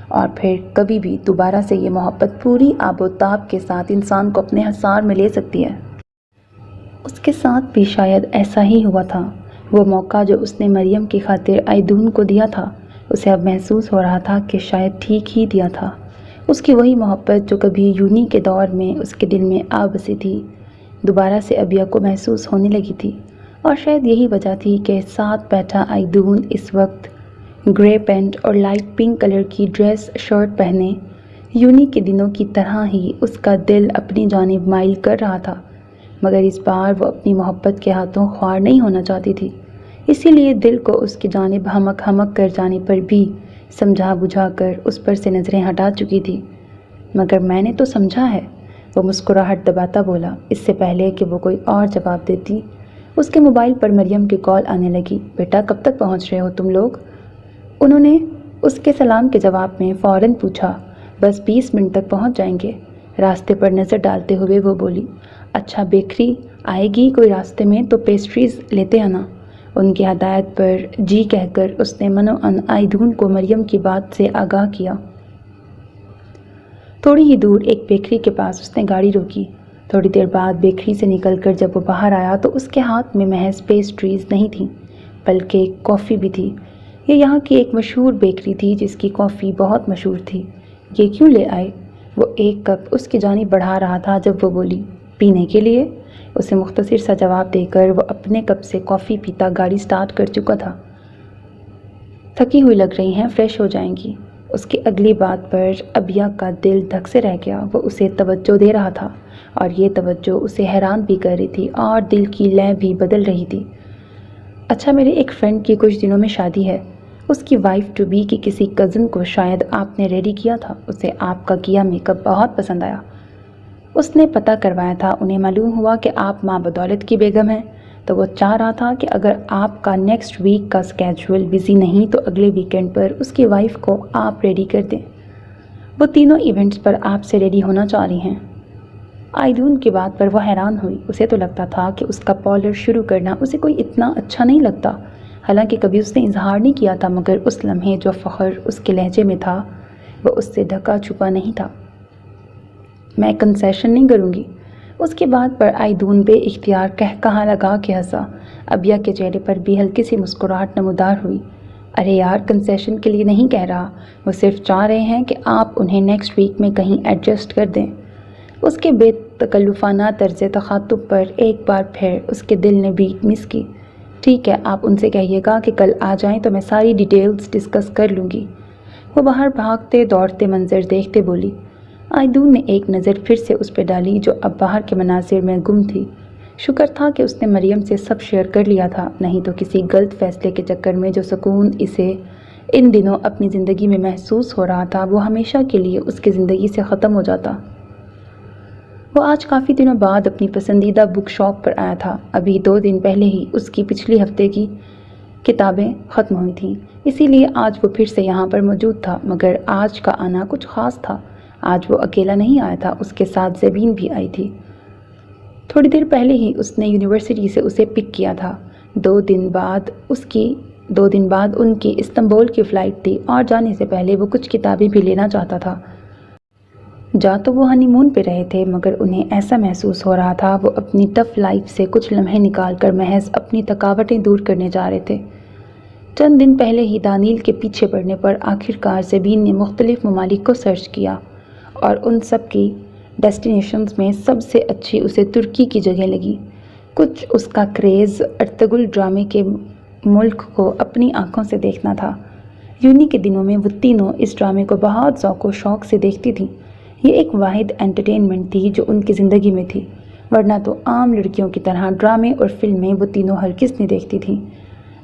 Speaker 1: اور پھر کبھی بھی دوبارہ سے یہ محبت پوری آب و تاب کے ساتھ انسان کو اپنے حصار میں لے سکتی ہے۔ اس کے ساتھ بھی شاید ایسا ہی ہوا تھا۔ وہ موقع جو اس نے مریم کی خاطر آئیدون کو دیا تھا، اسے اب محسوس ہو رہا تھا کہ شاید ٹھیک ہی دیا تھا۔ اس کی وہی محبت جو کبھی یونی کے دور میں اس کے دل میں آ بسی تھی، دوبارہ سے ابیہ کو محسوس ہونے لگی تھی، اور شاید یہی وجہ تھی کہ ساتھ بیٹھا آئیدون اس وقت گرے پینٹ اور لائٹ پنک کلر کی ڈریس شرٹ پہنے یونی کے دنوں کی طرح ہی اس کا دل اپنی جانب مائل کر رہا تھا، مگر اس بار وہ اپنی محبت کے ہاتھوں خوار نہیں ہونا چاہتی تھی، اسی لیے دل کو اس کی جانب ہمک ہمک کر جانے پر بھی سمجھا بجھا کر اس پر سے نظریں ہٹا چکی تھی۔ مگر میں نے تو سمجھا ہے، وہ مسکراہٹ دباتا بولا، اس سے پہلے کہ وہ کوئی اور جواب دیتی اس کے موبائل پر مریم کی کال آنے لگی۔ بیٹا کب تک پہنچ رہے ہو تم لوگ؟ انہوں نے اس کے سلام کے جواب میں فوراً پوچھا۔ بس 20 منٹ تک پہنچ جائیں گے، راستے پر نظر ڈالتے ہوئے وہ بولی۔ اچھا بیکری آئے گی کوئی راستے میں تو پیسٹریز لیتے آنا۔ ان کی ہدایت پر جی کہہ کر اس نے منوعن آئیدون کو مریم کی بات سے آگاہ کیا۔ تھوڑی ہی دور ایک بیکری کے پاس اس نے گاڑی روکی۔ تھوڑی دیر بعد بیکری سے نکل کر جب وہ باہر آیا تو اس کے ہاتھ میں محض پیسٹریز نہیں تھیں بلکہ کافی بھی تھی۔ یہ یہاں کی ایک مشہور بیکری تھی جس کی کافی بہت مشہور تھی۔ یہ کیوں لے آئے؟ وہ ایک کپ اس کی جانب بڑھا رہا تھا جب وہ بولی، پینے کے لیے؟ اسے مختصر سا جواب دے کر وہ اپنے کپ سے کافی پیتا گاڑی سٹارٹ کر چکا تھا۔ تھکی ہوئی لگ رہی ہیں، فریش ہو جائیں گی۔ اس کی اگلی بات پر ابیہ کا دل دھک سے رہ گیا۔ وہ اسے توجہ دے رہا تھا اور یہ توجہ اسے حیران بھی کر رہی تھی اور دل کی لے بھی بدل رہی تھی۔ اچھا میرے ایک فرینڈ کی کچھ دنوں میں شادی ہے، اس کی وائف ٹو بی کی کسی کزن کو شاید آپ نے ریڈی کیا تھا، اسے آپ کا کیا میک اپ بہت پسند آیا۔ اس نے پتہ کروایا تھا، انہیں معلوم ہوا کہ آپ ماں بدولت کی بیگم ہیں، تو وہ چاہ رہا تھا کہ اگر آپ کا نیکسٹ ویک کا اسکیجول بزی نہیں تو اگلے ویکینڈ پر اس کی وائف کو آپ ریڈی کر دیں۔ وہ تینوں ایونٹس پر آپ سے ریڈی ہونا چاہ رہی ہیں۔ آئیدون کی بات پر وہ حیران ہوئی۔ اسے تو لگتا تھا کہ اس کا پارلر شروع کرنا اسے کوئی اتنا اچھا نہیں لگتا، حالانکہ کبھی اس نے اظہار نہیں کیا تھا، مگر اس لمحے جو فخر اس کے لہجے میں تھا وہ اس سے ڈھکا چھپا نہیں تھا۔ میں کنسیشن نہیں کروں گی۔ اس کی بات پر آئیدون بے اختیار کہا لگا کے ہنسا۔ ابیہ کے چہرے پر بھی ہلکی سی مسکراہٹ نمودار ہوئی۔ ارے یار کنسیشن کے لیے نہیں کہہ رہا، وہ صرف چاہ رہے ہیں کہ آپ انہیں نیکسٹ ویک میں کہیں ایڈجسٹ کر دیں۔ اس کے بے تکلفانہ طرز تخاطب پر ایک بار پھر اس کے دل نے بیٹ مس کی۔ ٹھیک ہے، آپ ان سے کہیے گا کہ کل آ جائیں تو میں ساری ڈیٹیلز ڈسکس کر لوں گی۔ وہ باہر بھاگتے دوڑتے منظر دیکھتے بولی۔ آئیدون نے ایک نظر پھر سے اس پہ ڈالی جو اب باہر کے مناظر میں گم تھی۔ شکر تھا کہ اس نے مریم سے سب شیئر کر لیا تھا، نہیں تو کسی غلط فیصلے کے چکر میں جو سکون اسے ان دنوں اپنی زندگی میں محسوس ہو رہا تھا وہ ہمیشہ کے لیے اس کی زندگی سے ختم ہو جاتا۔ وہ آج کافی دنوں بعد اپنی پسندیدہ بک شاپ پر آیا تھا۔ ابھی 2 دن پہلے ہی اس کی پچھلی ہفتے کی کتابیں ختم ہوئی تھیں، اسی لیے آج وہ پھر سے یہاں پر موجود تھا، مگر آج کا آنا کچھ خاص تھا۔ آج وہ اکیلا نہیں آیا تھا، اس کے ساتھ زبین بھی آئی تھی۔ تھوڑی دیر پہلے ہی اس نے یونیورسٹی سے اسے پک کیا تھا۔ 2 دن بعد ان کی استنبول کی فلائٹ تھی اور جانے سے پہلے وہ کچھ کتابیں بھی لینا چاہتا تھا۔ جا تو وہ ہنی مون پہ رہے تھے، مگر انہیں ایسا محسوس ہو رہا تھا وہ اپنی ٹف لائف سے کچھ لمحے نکال کر محض اپنی تھکاوٹیں دور کرنے جا رہے تھے۔ چند دن پہلے ہی دانیل کے پیچھے پڑنے پر آخرکار زبین نے مختلف ممالک کو سرچ کیا اور ان سب کی ڈیسٹینیشنز میں سب سے اچھی اسے ترکی کی جگہ لگی۔ کچھ اس کا کریز ارطغرل ڈرامے کے ملک کو اپنی آنکھوں سے دیکھنا تھا۔ یونی کے دنوں میں وہ تینوں اس ڈرامے کو بہت ذوق و شوق سے دیکھتی تھیں۔ یہ ایک واحد انٹرٹینمنٹ تھی جو ان کی زندگی میں تھی، ورنہ تو عام لڑکیوں کی طرح ڈرامے اور فلمیں وہ تینوں ہرگز نہیں دیکھتی تھیں۔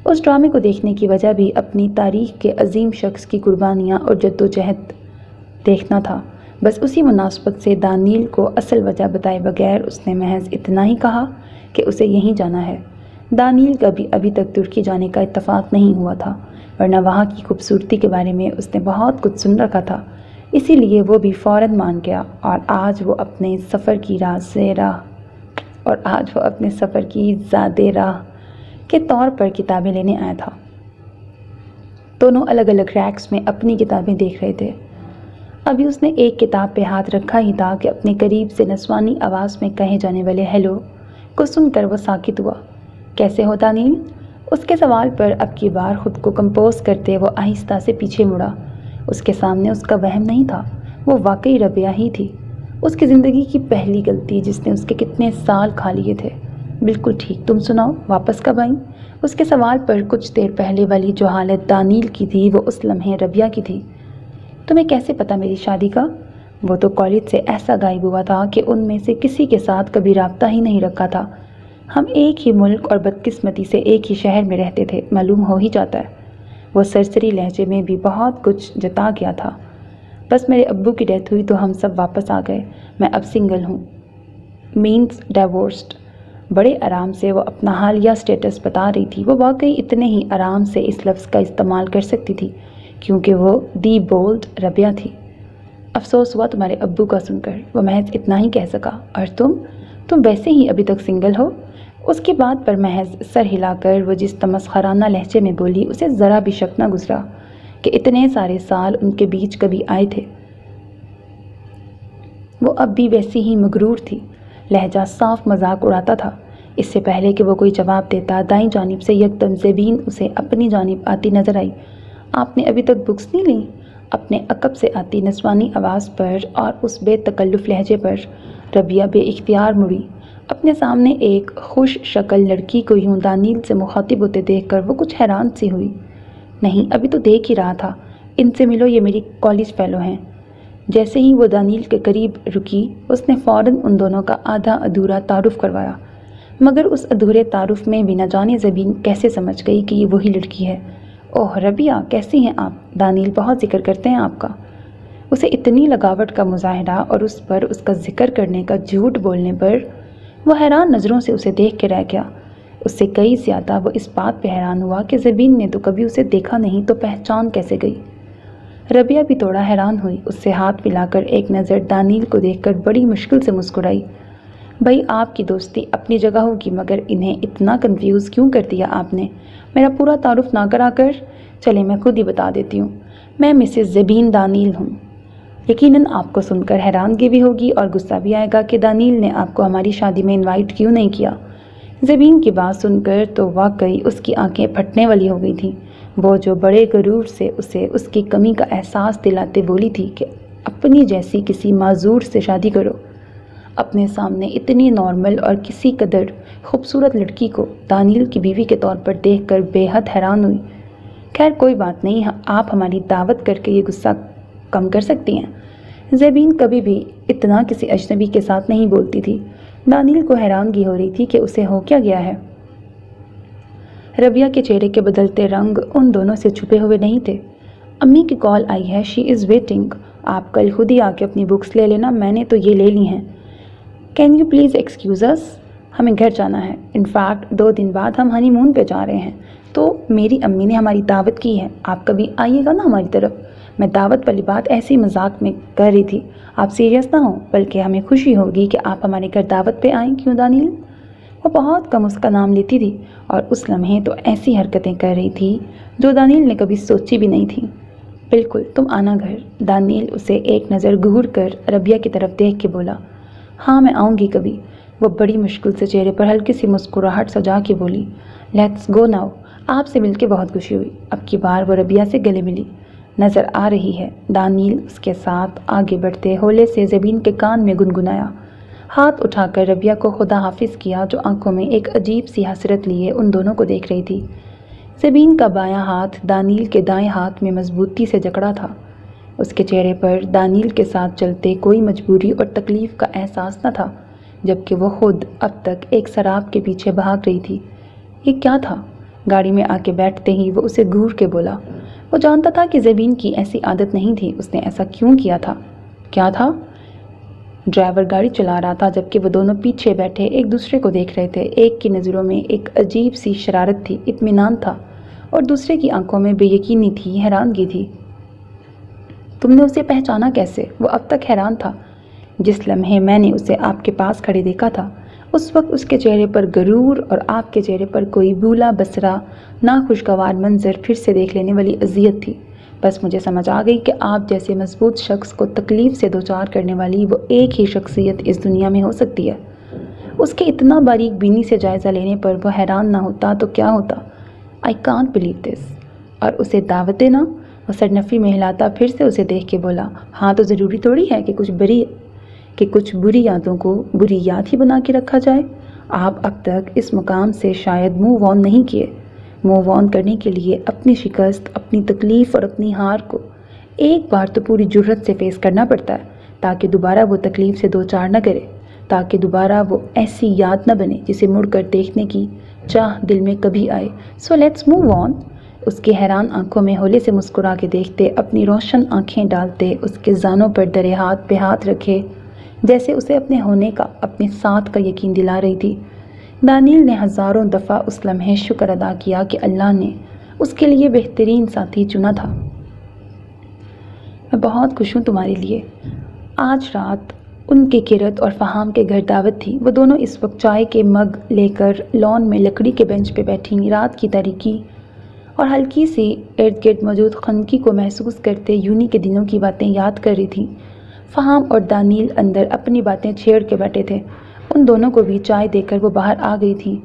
Speaker 1: اس ڈرامے کو دیکھنے کی وجہ بھی اپنی تاریخ کے عظیم شخص کی قربانیاں اور جدوجہد دیکھنا تھا۔ بس اسی مناسبت سے دانیل کو اصل وجہ بتائے بغیر اس نے محض اتنا ہی کہا کہ اسے یہیں جانا ہے۔ دانیل کا بھی ابھی تک ترکی جانے کا اتفاق نہیں ہوا تھا، ورنہ وہاں کی خوبصورتی کے بارے میں اس نے بہت کچھ سن رکھا تھا، اسی لیے وہ بھی فوراً مان گیا اور آج وہ اپنے سفر کی زادِ راہ کے طور پر کتابیں لینے آیا تھا۔ دونوں الگ الگ ریکس میں اپنی کتابیں دیکھ رہے تھے۔ ابھی اس نے ایک کتاب پہ ہاتھ رکھا ہی تھا کہ اپنے قریب سے نسوانی آواز میں کہے جانے والے ہیلو کو سن کر وہ ساکت ہوا۔ کیسے ہو دانیل؟ اس کے سوال پر اب کی بار خود کو کمپوز کرتے وہ آہستہ سے پیچھے مڑا۔ اس کے سامنے اس کا وہم نہیں تھا، وہ واقعی ربیہ ہی تھی، اس کی زندگی کی پہلی غلطی جس نے اس کے کتنے سال کھا لیے تھے۔ بالکل ٹھیک، تم سناؤ، واپس کب آئیں؟ اس کے سوال پر کچھ دیر پہلے والی جو حالت دانیل کی تھی وہ اس لمحے ربیہ کی تھی۔ تمہیں کیسے پتا میری شادی کا؟ وہ تو کالج سے ایسا غائب ہوا تھا کہ ان میں سے کسی کے ساتھ کبھی رابطہ ہی نہیں رکھا تھا۔ ہم ایک ہی ملک اور بدقسمتی سے ایک ہی شہر میں رہتے تھے، معلوم ہو ہی جاتا ہے۔ وہ سرسری لہجے میں بھی بہت کچھ جتا گیا تھا۔ بس میرے ابو کی ڈیتھ ہوئی تو ہم سب واپس آ گئے، میں اب سنگل ہوں، مینز ڈیورسڈ۔ بڑے آرام سے وہ اپنا حالیہ سٹیٹس بتا رہی تھی۔ وہ واقعی اتنے ہی آرام سے اس لفظ کا استعمال کر سکتی تھی کیونکہ وہ دی بولڈ ربیہ تھی۔ افسوس ہوا تمہارے ابو کا سن کر، وہ محض اتنا ہی کہہ سکا۔ اور تم ویسے ہی ابھی تک سنگل ہو؟ اس کی بات پر محض سر ہلا کر وہ جس تمسخرانہ لہجے میں بولی اسے ذرا بھی شک نہ گزرا کہ اتنے سارے سال ان کے بیچ کبھی آئے تھے۔ وہ اب بھی ویسی ہی مغرور تھی، لہجہ صاف مذاق اڑاتا تھا۔ اس سے پہلے کہ وہ کوئی جواب دیتا، دائیں جانب سے یکدم زبین اسے اپنی جانب آتی نظر آئی۔ آپ نے ابھی تک بکس نہیں لیں؟ اپنے عقب سے آتی نسوانی آواز پر اور اس بے تکلف لہجے پر ربیہ بے اختیار مڑی۔ اپنے سامنے ایک خوش شکل لڑکی کو یوں دانیل سے مخاطب ہوتے دیکھ کر وہ کچھ حیران سی ہوئی۔ نہیں، ابھی تو دیکھ ہی رہا تھا، ان سے ملو، یہ میری کالج فیلو ہیں۔ جیسے ہی وہ دانیل کے قریب رکی اس نے فوراً ان دونوں کا آدھا ادھورا تعارف کروایا، مگر اس ادھورے تعارف میں بھی نہ جانے زبین کیسے سمجھ گئی کہ یہ وہی لڑکی ہے۔ اوہ ربیہ، کیسی ہیں آپ؟ دانیل بہت ذکر کرتے ہیں آپ کا۔ اسے اتنی لگاوٹ کا مظاہرہ اور اس پر اس کا ذکر کرنے کا جھوٹ بولنے پر وہ حیران نظروں سے اسے دیکھ کے رہ گیا۔ اس سے کئی زیادہ وہ اس بات پہ حیران ہوا کہ زبین نے تو کبھی اسے دیکھا نہیں تو پہچان کیسے گئی۔ ربیہ بھی تھوڑا حیران ہوئی، اس سے ہاتھ ملا کر ایک نظر دانیل کو دیکھ کر بڑی مشکل سے مسکرائی۔ بھائی آپ کی دوستی اپنی جگہ ہوگی مگر انہیں اتنا کنفیوز کیوں کر دیا آپ نے؟ میرا پورا تعارف نہ کرا کر؟ چلے میں خود ہی بتا دیتی ہوں، میں مسز زبین دانیل ہوں۔ یقیناً آپ کو سن کر حیرانگی بھی ہوگی اور غصہ بھی آئے گا کہ دانیل نے آپ کو ہماری شادی میں انوائٹ کیوں نہیں کیا۔ زبین کی بات سن کر تو واقعی اس کی آنکھیں پھٹنے والی ہو گئی تھیں۔ وہ جو بڑے غرور سے اسے اس کی کمی کا احساس دلاتے بولی تھی کہ اپنی جیسی کسی معذور سے شادی کرو، اپنے سامنے اتنی نارمل اور کسی قدر خوبصورت لڑکی کو دانیل کی بیوی کے طور پر دیکھ کر بے حد حیران ہوئی۔ خیر کوئی بات نہیں، آپ ہماری دعوت کر کے یہ غصہ کم کر سکتی ہیں۔ زبین کبھی بھی اتنا کسی اجنبی کے ساتھ نہیں بولتی تھی۔ دانیل کو حیرانگی ہو رہی تھی کہ اسے ہو کیا گیا ہے۔ ربیہ کے چہرے کے بدلتے رنگ ان دونوں سے چھپے ہوئے نہیں تھے۔ امی کی کال آئی ہے، شی از ویٹنگ، آپ کل خود ہی آ کے اپنی بکس لے لینا، میں نے تو یہ لے لی ہیں۔ کین یو پلیز ایکسکیوز اس، ہمیں گھر جانا ہے، ان فیکٹ 2 دن بعد ہم ہنی مون پہ جا رہے ہیں، تو میری امی نے ہماری دعوت کی ہے، آپ کبھی آئیے گا نا ہماری طرف۔ میں دعوت والی بات ایسی مذاق میں کر رہی تھی، آپ سیریس نہ ہوں، بلکہ ہمیں خوشی ہوگی کہ آپ ہمارے گھر دعوت پہ آئیں، کیوں دانیل؟ وہ بہت کم اس کا نام لیتی تھی اور اس لمحے تو ایسی حرکتیں کر رہی تھی جو دانیل نے کبھی سوچی بھی نہیں تھی۔ بالکل، تم آنا گھر، دانیل اسے ایک نظر گھور کر ربیہ کی طرف دیکھ کے بولا۔ ہاں میں آؤں گی کبھی، وہ بڑی مشکل سے چہرے پر ہلکی سی مسکراہٹ سجا کے بولی۔ لیٹس گو ناؤ، آپ سے مل کے بہت خوشی ہوئی۔ اب کی بار وہ ربیہ سے گلے ملی نظر آ رہی ہے، دانیل اس کے ساتھ آگے بڑھتے ہولے سے زبین کے کان میں گنگنایا۔ ہاتھ اٹھا کر ربیہ کو خدا حافظ کیا جو آنکھوں میں ایک عجیب سی حسرت لیے ان دونوں کو دیکھ رہی تھی۔ زبین کا بایاں ہاتھ دانیل کے دائیں ہاتھ میں مضبوطی سے جکڑا تھا۔ اس کے چہرے پر دانیل کے ساتھ چلتے کوئی مجبوری اور تکلیف کا احساس نہ تھا، جبکہ وہ خود اب تک ایک سراب کے پیچھے بھاگ رہی تھی۔ یہ کیا تھا؟ گاڑی میں آ کے بیٹھتے ہی وہ اسے گھور کے بولا۔ وہ جانتا تھا کہ زبین کی ایسی عادت نہیں تھی، اس نے ایسا کیوں کیا تھا؟ کیا تھا؟ ڈرائیور گاڑی چلا رہا تھا جبکہ وہ دونوں پیچھے بیٹھے ایک دوسرے کو دیکھ رہے تھے۔ ایک کی نظروں میں ایک عجیب سی شرارت تھی، اطمینان تھا، اور دوسرے کی آنکھوں میں بے یقینی تھی، حیرانگی تھی۔ تم نے اسے پہچانا کیسے؟ وہ اب تک حیران تھا۔ جس لمحے میں نے اسے آپ کے پاس کھڑے دیکھا تھا، اس وقت اس کے چہرے پر غرور اور آپ کے چہرے پر کوئی بھولا بسرا ناخوشگوار منظر پھر سے دیکھ لینے والی اذیت تھی۔ بس مجھے سمجھ آ گئی کہ آپ جیسے مضبوط شخص کو تکلیف سے دوچار کرنے والی وہ ایک ہی شخصیت اس دنیا میں ہو سکتی ہے۔ اس کے اتنا باریک بینی سے جائزہ لینے پر وہ حیران نہ ہوتا تو کیا ہوتا؟ I can't believe this۔ اور اسے دعوت دینا؟ وہ سرنفی میں ہلاتا پھر سے اسے دیکھ کے بولا، ہاں تو ضروری تھوڑی ہے کہ کچھ بری یادوں کو بری یاد ہی بنا کے رکھا جائے۔ آپ اب تک اس مقام سے شاید موو آن نہیں کیے۔ موو آن کرنے کے لیے اپنی شکست، اپنی تکلیف اور اپنی ہار کو ایک بار تو پوری جرت سے فیس کرنا پڑتا ہے، تاکہ دوبارہ وہ تکلیف سے دوچار نہ کرے، تاکہ دوبارہ وہ ایسی یاد نہ بنے جسے مڑ کر دیکھنے کی چاہ دل میں کبھی آئے۔ So let's move on. اس کی حیران آنکھوں میں ہولے سے مسکرا کے دیکھتے، اپنی روشن آنکھیں ڈالتے، اس کے زانوں پر درے ہاتھ پہ ہاتھ رکھے، جیسے اسے اپنے ہونے کا، اپنے ساتھ کا یقین دلا رہی تھی۔ دانیل نے ہزاروں دفعہ اس لمحے شکر ادا کیا کہ اللہ نے اس کے لیے بہترین ساتھی چنا تھا۔ میں بہت خوش ہوں تمہارے لیے۔ آج رات ان کے کرت اور فہام کے گھر دعوت تھی۔ وہ دونوں اس وقت چائے کے مگ لے کر لان میں لکڑی کے بینچ پہ بیٹھی، رات کی تاریکی اور ہلکی سی ارد گرد موجود خنکی کو محسوس کرتے یونی کے دنوں کی باتیں یاد کر رہی تھی۔ فہام اور دانیل اندر اپنی باتیں چھیڑ کے بیٹھے تھے۔ ان دونوں کو بھی چائے دے کر وہ باہر آ گئی تھی۔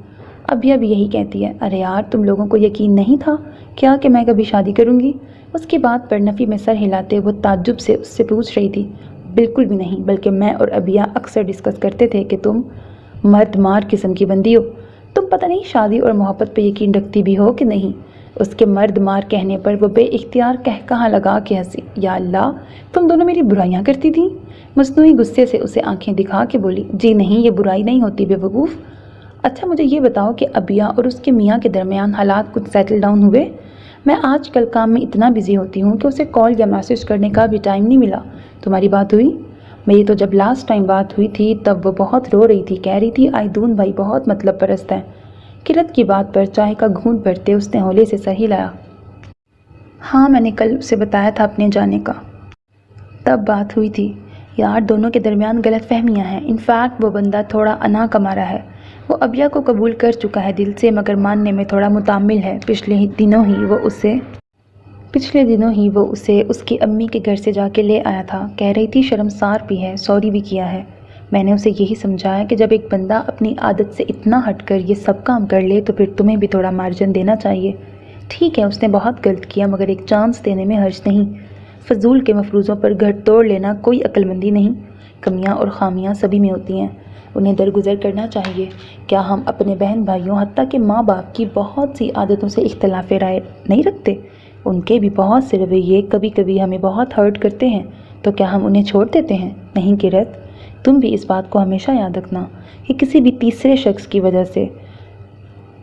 Speaker 1: ابھی یہی کہتی ہے، ارے یار تم لوگوں کو یقین نہیں تھا کیا کہ میں کبھی شادی کروں گی؟ اس کی بات پر نفی میں سر ہلاتے وہ تعجب سے اس سے پوچھ رہی تھی۔ بالکل بھی نہیں، بلکہ میں اور ابیا اکثر ڈسکس کرتے تھے کہ تم مرد مار قسم کی بندی ہو۔ تم پتہ نہیں شادی اور محبت پہ یقین رکھتی بھی ہو کہ نہیں۔ اس کے مرد مار کہنے پر وہ بے اختیار کہا لگا کے ہنسی۔ یا اللہ، تم دونوں میری برائیاں کرتی تھیں؟ مصنوعی غصے سے اسے آنکھیں دکھا کے بولی، جی نہیں، یہ برائی نہیں ہوتی بے وقوف۔ اچھا مجھے یہ بتاؤ کہ ابیا اور اس کے میاں کے درمیان حالات کچھ سیٹل ڈاؤن ہوئے؟ میں آج کل کام میں اتنا بزی ہوتی ہوں کہ اسے کال یا میسج کرنے کا بھی ٹائم نہیں ملا۔ تمہاری بات ہوئی؟ میری تو جب لاسٹ ٹائم بات ہوئی تھی تب وہ بہت رو رہی تھی، کہہ رہی تھی آئیدون بھائی بہت مطلب پرست ہے۔ کرت کی بات پر چائے کا گھونٹ بھرتے اس نے ہولے سے سر ہلایا۔ ہاں میں نے کل اسے بتایا تھا اپنے جانے کا، تب بات ہوئی تھی۔ یار دونوں کے درمیان غلط فہمیاں ہیں۔ انفیکٹ وہ بندہ تھوڑا انا کمارا ہے۔ وہ ابیا کو قبول کر چکا ہے دل سے، مگر ماننے میں تھوڑا متعمل ہے۔ پچھلے دنوں ہی وہ اسے اس کی امی کے گھر سے جا کے لے آیا تھا۔ کہہ رہی تھی شرمسار بھی ہے، سوری بھی کیا ہے۔ میں نے اسے یہی سمجھایا کہ جب ایک بندہ اپنی عادت سے اتنا ہٹ کر یہ سب کام کر لے تو پھر تمہیں بھی تھوڑا مارجن دینا چاہیے۔ ٹھیک ہے اس نے بہت غلط کیا، مگر ایک چانس دینے میں حرج نہیں۔ فضول کے مفروضوں پر گھر توڑ لینا کوئی عقل مندی نہیں۔ کمیاں اور خامیاں سبھی میں ہوتی ہیں، انہیں درگزر کرنا چاہیے۔ کیا ہم اپنے بہن بھائیوں حتیٰ کہ ماں باپ کی بہت سی عادتوں سے اختلاف رائے نہیں رکھتے؟ ان کے بھی بہت سے رویے کبھی کبھی ہمیں بہت ہرٹ کرتے ہیں، تو کیا ہم انہیں چھوڑ دیتے ہیں؟ نہیں کرت، تم بھی اس بات کو ہمیشہ یاد رکھنا کہ کسی بھی تیسرے شخص کی وجہ سے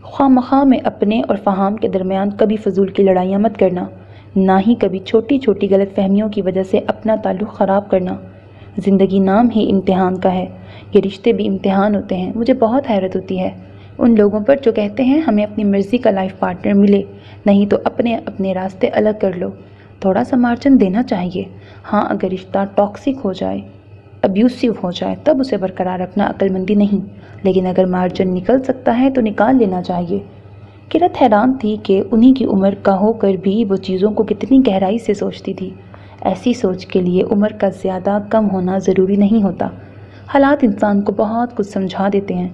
Speaker 1: خواہ میں اپنے اور فہام کے درمیان کبھی فضول کی لڑائیاں مت کرنا، نہ ہی کبھی چھوٹی چھوٹی غلط فہمیوں کی وجہ سے اپنا تعلق خراب کرنا۔ زندگی نام ہی امتحان کا ہے، یہ رشتے بھی امتحان ہوتے ہیں۔ مجھے بہت حیرت ہوتی ہے ان لوگوں پر جو کہتے ہیں ہمیں اپنی مرضی کا لائف پارٹنر ملے، نہیں تو اپنے اپنے راستے الگ کر لو۔ تھوڑا سا مارجن دینا چاہیے۔ ہاں اگر رشتہ ٹاکسک ہو جائے، ابیوسیو ہو جائے، تب اسے برقرار رکھنا عقل مندی نہیں، لیکن اگر مارجن نکل سکتا ہے تو نکال لینا چاہیے۔ کرت حیران تھی کہ انہی کی عمر کا ہو کر بھی وہ چیزوں کو کتنی گہرائی سے سوچتی تھی۔ ایسی سوچ کے لیے عمر کا زیادہ کم ہونا ضروری نہیں ہوتا۔ حالات انسان کو بہت کچھ سمجھا دیتے ہیں۔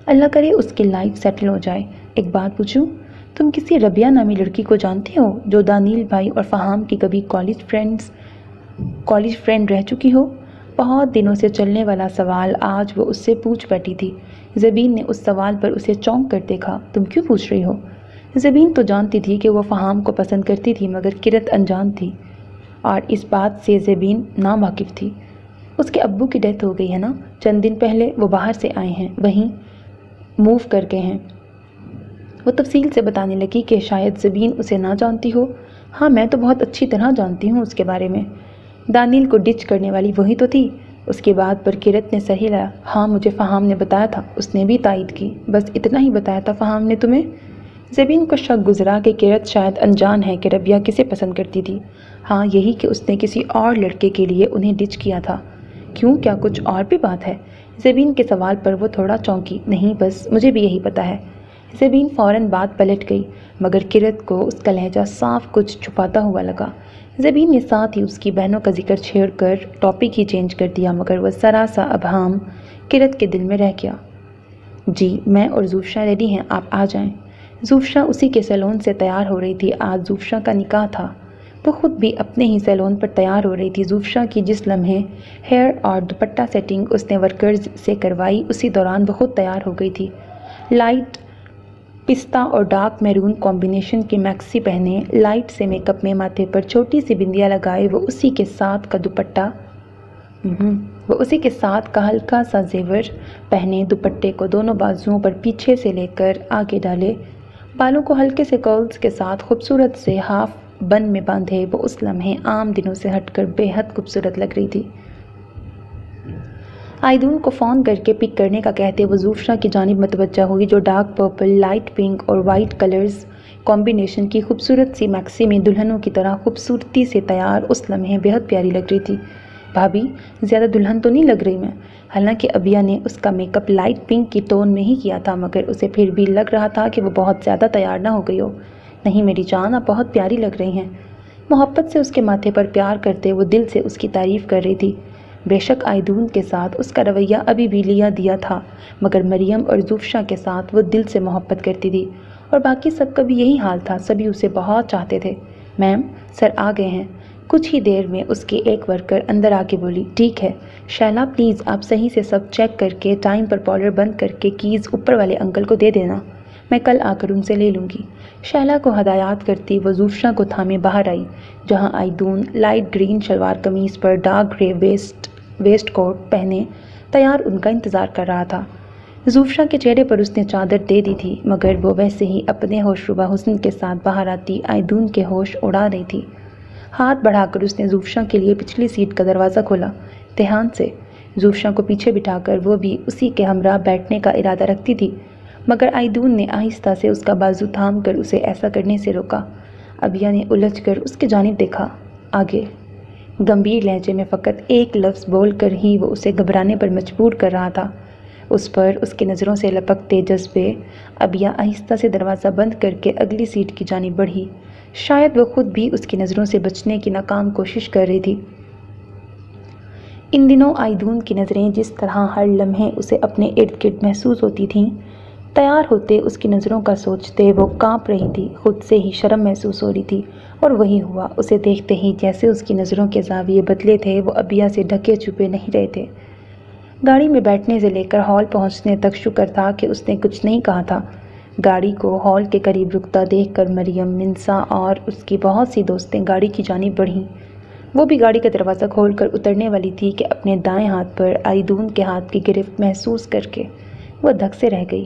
Speaker 1: اللہ کرے اس کی لائف سیٹل ہو جائے۔ ایک بات پوچھوں، تم کسی ربیہ نامی لڑکی کو جانتی ہو جو دانیل بھائی اور فہام کی کبھی کالج فرینڈ رہ چکی ہو؟ بہت دنوں سے چلنے والا سوال آج وہ اس سے پوچھ بیٹھی تھی۔ زبین نے اس سوال پر اسے چونک کر دیکھا۔ تم کیوں پوچھ رہی ہو؟ زبین تو جانتی تھی کہ وہ فہام کو پسند کرتی تھی، مگر کرت انجان تھی اور اس بات سے زبین ناواقف تھی۔ اس کے ابو کی ڈیتھ ہو گئی ہے نا، چند دن پہلے وہ باہر سے آئے ہیں، وہیں موو کر گئے ہیں۔ وہ تفصیل سے بتانے لگی کہ شاید زبین اسے نہ جانتی ہو۔ ہاں میں تو بہت اچھی طرح جانتی ہوں اس کے بارے میں۔ دانیل کو ڈچ کرنے والی وہی تو تھی۔ اس کی بات پر کرت نے سر ہلایا۔ ہاں مجھے فہام نے بتایا تھا، اس نے بھی تائید کی۔ بس اتنا ہی بتایا تھا فہام نے تمہیں؟ زبین کو شک گزرا کہ کرت شاید انجان ہے کہ ربیہ کسے پسند کرتی تھی۔ ہاں یہی کہ اس نے کسی اور لڑکے کے لیے انہیں ڈچ کیا تھا۔ کیوں، کیا کچھ اور بھی بات ہے؟ زبین کے سوال پر وہ تھوڑا چونکی۔ نہیں، بس مجھے بھی یہی پتا ہے۔ زبین فوراً بات پلٹ گئی، مگر کرت کو اس کا لہجہ صاف کچھ چھپاتا ہوا لگا۔ زبین نے ساتھ ہی اس کی بہنوں کا ذکر چھیڑ کر ٹاپک ہی چینج کر دیا، مگر وہ ذرا سا ابہام کرت کے دل میں رہ گیا۔ جی، میں اور زوفشا ریڈی ہیں، آپ آ جائیں۔ زوفشا اسی کے سیلون سے تیار ہو رہی تھی۔ آج زوفشا کا نکاح تھا۔ وہ خود بھی اپنے ہی سیلون پر تیار ہو رہی تھی۔ زوفشا کی جس لمحے ہیئر اور دوپٹہ سیٹنگ اس نے ورکرز سے کروائی، اسی دوران وہ خود تیار ہو گئی تھی۔ لائٹ پستہ اور ڈارک میرون کمبینیشن کی میکسی پہنے، لائٹ سے میک اپ میں ماتھے پر چھوٹی سی بندیاں لگائے، وہ اسی کے ساتھ کا ہلکا سا زیور پہنے، دوپٹے کو دونوں بازوؤں پر پیچھے سے لے کر آگے ڈالے، بالوں کو ہلکے سے کرلز کے ساتھ خوبصورت سے ہاف بن میں باندھے، وہ اس لمحے عام دنوں سے ہٹ کر بے حد خوبصورت لگ رہی تھی۔ آئیدون کو فون کر کے پک کرنے کا کہتے وہ زوفشا کی جانب متوجہ ہوئی، جو ڈارک پرپل، لائٹ پنک اور وائٹ کلرز کمبینیشن کی خوبصورت سی میکسی میں دلہنوں کی طرح خوبصورتی سے تیار اس لمحے بے حد پیاری لگ رہی تھی۔ بھابھی، زیادہ دلہن تو نہیں لگ رہی میں؟ حالانکہ ابیا نے اس کا میک اپ لائٹ پنک کی ٹون میں ہی کیا تھا، مگر اسے پھر بھی لگ رہا تھا کہ وہ بہت زیادہ تیار نہ ہو گئی ہو۔ نہیں میری جان، آپ بہت پیاری لگ رہی ہیں۔ محبت سے اس کے ماتھے پر پیار کرتے وہ دل سے اس کی تعریف کر رہی تھی۔ بے شک آئیدون کے ساتھ اس کا رویہ ابھی بھی لیا دیا تھا، مگر مریم اور زوفشا کے ساتھ وہ دل سے محبت کرتی تھی، اور باقی سب کا بھی یہی حال تھا، سبھی اسے بہت چاہتے تھے۔ میم، سر آ گئے ہیں۔ کچھ ہی دیر میں اس کی ایک ورکر اندر آ کے بولی، ٹھیک ہے شیلا، پلیز آپ صحیح سے سب چیک کر کے ٹائم پر پارلر بند کر کے کیز اوپر والے انکل کو دے دینا، میں کل آ کر ان سے لے لوں گی۔ شیلا کو ہدایات کرتی وہ زوفشا کو تھامے باہر آئی، جہاں آئیدون لائٹ گرین شلوار قمیض پر ڈارک گرے ویسٹ کوٹ پہنے تیار ان کا انتظار کر رہا تھا۔ زوفشا کے چہرے پر اس نے چادر دے دی تھی، مگر وہ ویسے ہی اپنے ہوش ربا حسن کے ساتھ باہر آتی آئیدون کے ہوش اڑا رہی تھی۔ ہاتھ بڑھا کر اس نے زوفشا کے لیے پچھلی سیٹ کا دروازہ کھولا، دھیان سے۔ زوفشا کو پیچھے بٹھا کر وہ بھی اسی کے ہمراہ بیٹھنے کا ارادہ رکھتی تھی، مگر آئیدون نے آہستہ سے اس کا بازو تھام کر اسے ایسا کرنے سے روکا۔ ابیا نے الجھ کر اس کی جانب دیکھا۔ آگے گمبھیر لہجے میں فقط ایک لفظ بول کر ہی وہ اسے گھبرانے پر مجبور کر رہا تھا۔ اس پر اس کی نظروں سے لپکتے جذبے، ابیا آہستہ سے دروازہ بند کر کے اگلی سیٹ کی جانب بڑھی، شاید وہ خود بھی اس کی نظروں سے بچنے کی ناکام کوشش کر رہی تھی۔ ان دنوں آئیدون کی نظریں جس طرح ہر لمحے اسے اپنے ارد گرد محسوس ہوتی تھیں، تیار ہوتے اس کی نظروں کا سوچتے وہ کانپ رہی تھی، خود سے ہی شرم محسوس ہو رہی تھی، اور وہی ہوا، اسے دیکھتے ہی جیسے اس کی نظروں کے زاویے بدلے تھے، وہ ابیا سے ڈھکے چھپے نہیں رہے تھے۔ گاڑی میں بیٹھنے سے لے کر ہال پہنچنے تک شکر تھا کہ اس نے کچھ نہیں کہا تھا۔ گاڑی کو ہال کے قریب رکتا دیکھ کر مریم، منسا اور اس کی بہت سی دوستیں گاڑی کی جانب بڑھیں۔ وہ بھی گاڑی کا دروازہ کھول کر اترنے والی تھی کہ اپنے دائیں ہاتھ پر آئیدون کے ہاتھ کی گرفت محسوس کر کے وہ دھک سے رہ گئی۔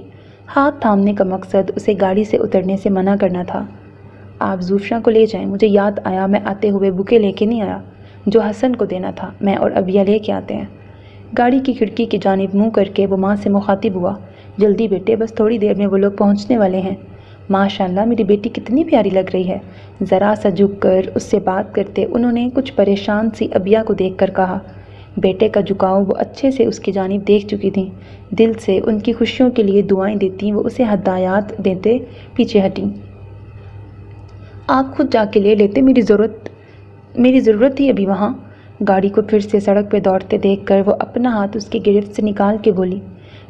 Speaker 1: ہاتھ تھامنے کا مقصد اسے گاڑی سے اترنے سے منع کرنا تھا۔ آپ زوفشا کو لے جائیں، مجھے یاد آیا میں آتے ہوئے بکے لے کے نہیں آیا جو حسن کو دینا تھا، میں اور ابیا لے کے آتے ہیں۔ گاڑی کی کھڑکی کی جانب منہ کر کے وہ ماں سے مخاطب ہوا، جلدی بیٹے، بس تھوڑی دیر میں وہ لوگ پہنچنے والے ہیں۔ ماشاءاللہ میری بیٹی کتنی پیاری لگ رہی ہے۔ ذرا سا جھک کر اس سے بات کرتے انہوں نے کچھ پریشان سی ابیا کو دیکھ کر کہا۔ بیٹے کا جھکاؤ وہ اچھے سے اس کی جانب دیکھ چکی تھیں، دل سے ان کی خوشیوں کے لیے دعائیں دیتی وہ اسے ہدایات دیتے پیچھے ہٹیں۔ آپ خود جا کے لے لیتے، میری ضرورت تھی ابھی وہاں۔ گاڑی کو پھر سے سڑک پہ دوڑتے دیکھ کر وہ اپنا ہاتھ اس کی گرفت سے نکال کے بولی،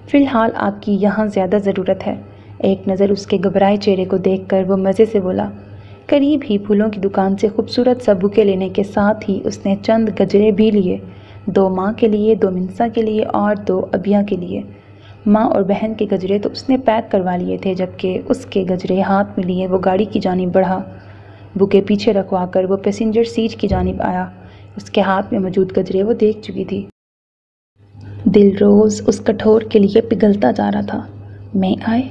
Speaker 1: فی الحال آپ کی یہاں زیادہ ضرورت ہے۔ ایک نظر اس کے گھبرائے چہرے کو دیکھ کر وہ مزے سے بولا۔ قریب ہی پھولوں کی دکان سے خوبصورت سا بکے لینے کے ساتھ ہی اس نے چند گجرے بھی لیے، 2 ماں کے لیے، 2 منسا کے لیے اور 2 ابیا کے لیے۔ ماں اور بہن کے گجرے تو اس نے پیک کروا لیے تھے، جبکہ اس کے گجرے ہاتھ میں لیے وہ گاڑی کی جانب بڑھا۔ بکے پیچھے رکھوا کر وہ پیسنجر سیٹ کی جانب آیا، اس کے ہاتھ میں موجود گجرے وہ دیکھ چکی تھی۔ دل روز اس کٹھور کے لیے پگھلتا جا رہا تھا۔ میں آئے؟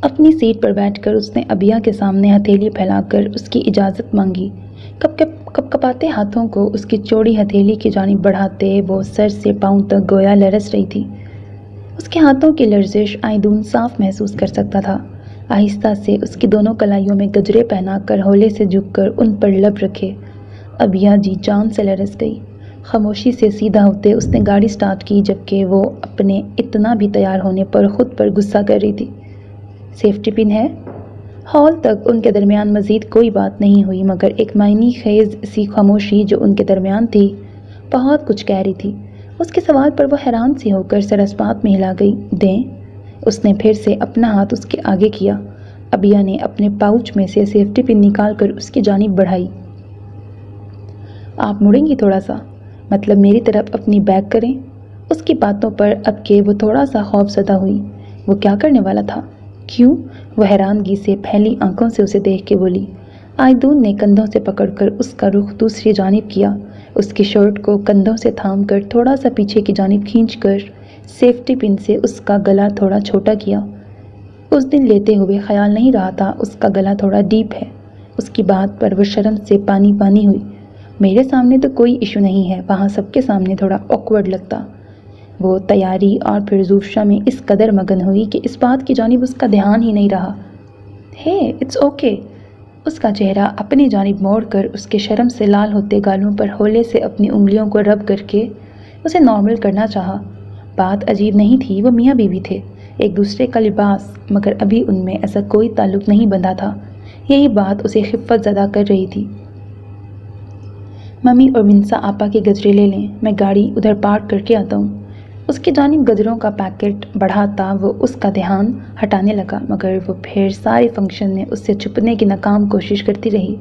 Speaker 1: اپنی سیٹ پر بیٹھ کر اس نے ابیا کے سامنے ہتھیلی پھیلا کر اس کی اجازت مانگی۔ کپاتے ہاتھوں کو اس کی چوڑی ہتھیلی کی جانب بڑھاتے وہ سر سے پاؤں تک گویا لرز رہی تھی۔ اس کے ہاتھوں کی لرزش آئیدون صاف محسوس کر سکتا تھا۔ آہستہ سے اس کی دونوں کلائیوں میں گجرے پہنا کر ہولے سے جھک کر ان پر لب رکھے۔ ابیا جی جان سے لرز گئی۔ خاموشی سے سیدھا ہوتے اس نے گاڑی سٹارٹ کی جبکہ وہ اپنے اتنا بھی تیار ہونے پر خود پر غصہ کر رہی تھی۔ سیفٹی پن ہے؟ ہال تک ان کے درمیان مزید کوئی بات نہیں ہوئی مگر ایک معنی خیز سی خاموشی جو ان کے درمیان تھی بہت کچھ کہہ رہی تھی۔ اس کے سوال پر وہ حیران سی ہو کر سر اسپات میں ہلا گئی۔ دیں؟ اس نے پھر سے اپنا ہاتھ اس کے آگے کیا۔ ابیا نے اپنے پاؤچ میں سے سیفٹی پن نکال کر اس کی جانب بڑھائی۔ آپ مڑیں گی تھوڑا سا؟ مطلب میری طرف اپنی بیک کریں؟ اس کی باتوں پر اب کہ وہ تھوڑا سا خوف زدہ ہوئی۔ وہ کیا کرنے والا تھا؟ کیوں؟ وہ حیرانگی سے پھیلی آنکھوں سے اسے دیکھ کے بولی۔ آئیدون نے کندھوں سے پکڑ کر اس کا رخ دوسری جانب کیا۔ اس کی شرٹ کو کندھوں سے تھام کر تھوڑا سا پیچھے کی جانب کھینچ کر سیفٹی پن سے اس کا گلا تھوڑا چھوٹا کیا۔ اس دن لیتے ہوئے خیال نہیں رہا تھا اس کا گلا تھوڑا ڈیپ ہے۔ اس کی بات پر وہ شرم سے پانی پانی ہوئی۔ میرے سامنے تو کوئی ایشو نہیں ہے، وہاں سب کے سامنے تھوڑا آکورڈ لگتا۔ وہ تیاری اور پھر زوفشا میں اس قدر مگن ہوئی کہ اس بات کی جانب اس کا دھیان ہی نہیں رہا۔ ہے اٹس اوکے۔ اس کا چہرہ اپنی جانب موڑ کر اس کے شرم سے لال ہوتے گالوں پر ہولے سے اپنی انگلیوں کو رب کر کے اسے نارمل کرنا چاہا۔ بات عجیب نہیں تھی، وہ میاں بیوی تھے، ایک دوسرے کا لباس، مگر ابھی ان میں ایسا کوئی تعلق نہیں بندھا تھا۔ یہی بات اسے خفت زدہ کر رہی تھی۔ ممی اور منسا آپا کے گجرے لے لیں، میں گاڑی ادھر پارک کر کے آتا ہوں۔ اس کی جانب گجروں کا پیکٹ بڑھاتا وہ اس کا دھیان ہٹانے لگا مگر وہ پھر سارے فنکشن میں اس سے چھپنے کی ناکام کوشش کرتی رہی۔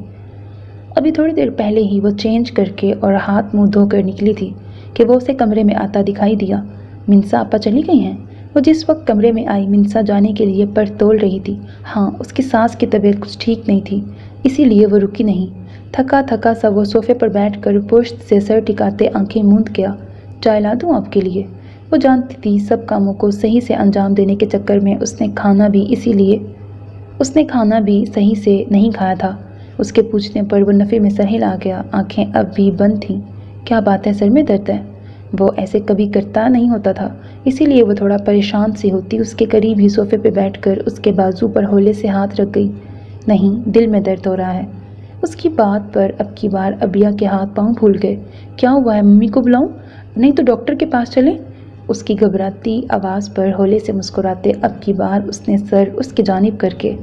Speaker 1: ابھی تھوڑی دیر پہلے ہی وہ چینج کر کے اور ہاتھ منہ دھو کر نکلی تھی کہ وہ اسے کمرے میں آتا دکھائی دیا۔ منسا آپا چلی گئی ہیں؟ وہ جس وقت کمرے میں آئی منسا جانے کے لیے پر تول رہی تھی۔ ہاں، اس کی ساس کی طبیعت کچھ ٹھیک نہیں تھی، اسی لیے وہ رکی نہیں۔ تھکا تھکا سا وہ صوفے پر بیٹھ کر پشت سے سر ٹکاتے آنکھیں موند گیا۔ چائے لا دوں آپ کے لیے؟ وہ جانتی تھی سب کاموں کو صحیح سے انجام دینے کے چکر میں اس نے کھانا بھی صحیح سے نہیں کھایا تھا۔ اس کے پوچھنے پر وہ نفے میں سر ہلا گیا۔ آنکھیں اب بھی بند تھیں۔ کیا بات ہے، سر میں درد ہے؟ وہ ایسے کبھی کرتا نہیں ہوتا تھا، اسی لیے وہ تھوڑا پریشان سی ہوتی اس کے قریب ہی صوفے پہ بیٹھ کر اس کے بازو پر ہولے سے ہاتھ رکھ گئی۔ نہیں، دل میں درد ہو رہا ہے۔ اس کی بات پر اب کی بار ابیا کے ہاتھ پاؤں پھول گئے۔ کیا ہوا ہے، ممی کو بلاؤں؟ نہیں تو ڈاکٹر کے پاس چلیں؟ اس کی گھبراتی آواز پر ہولے سے مسکراتے اب کی بار اس نے سر اس کی جانب کر کے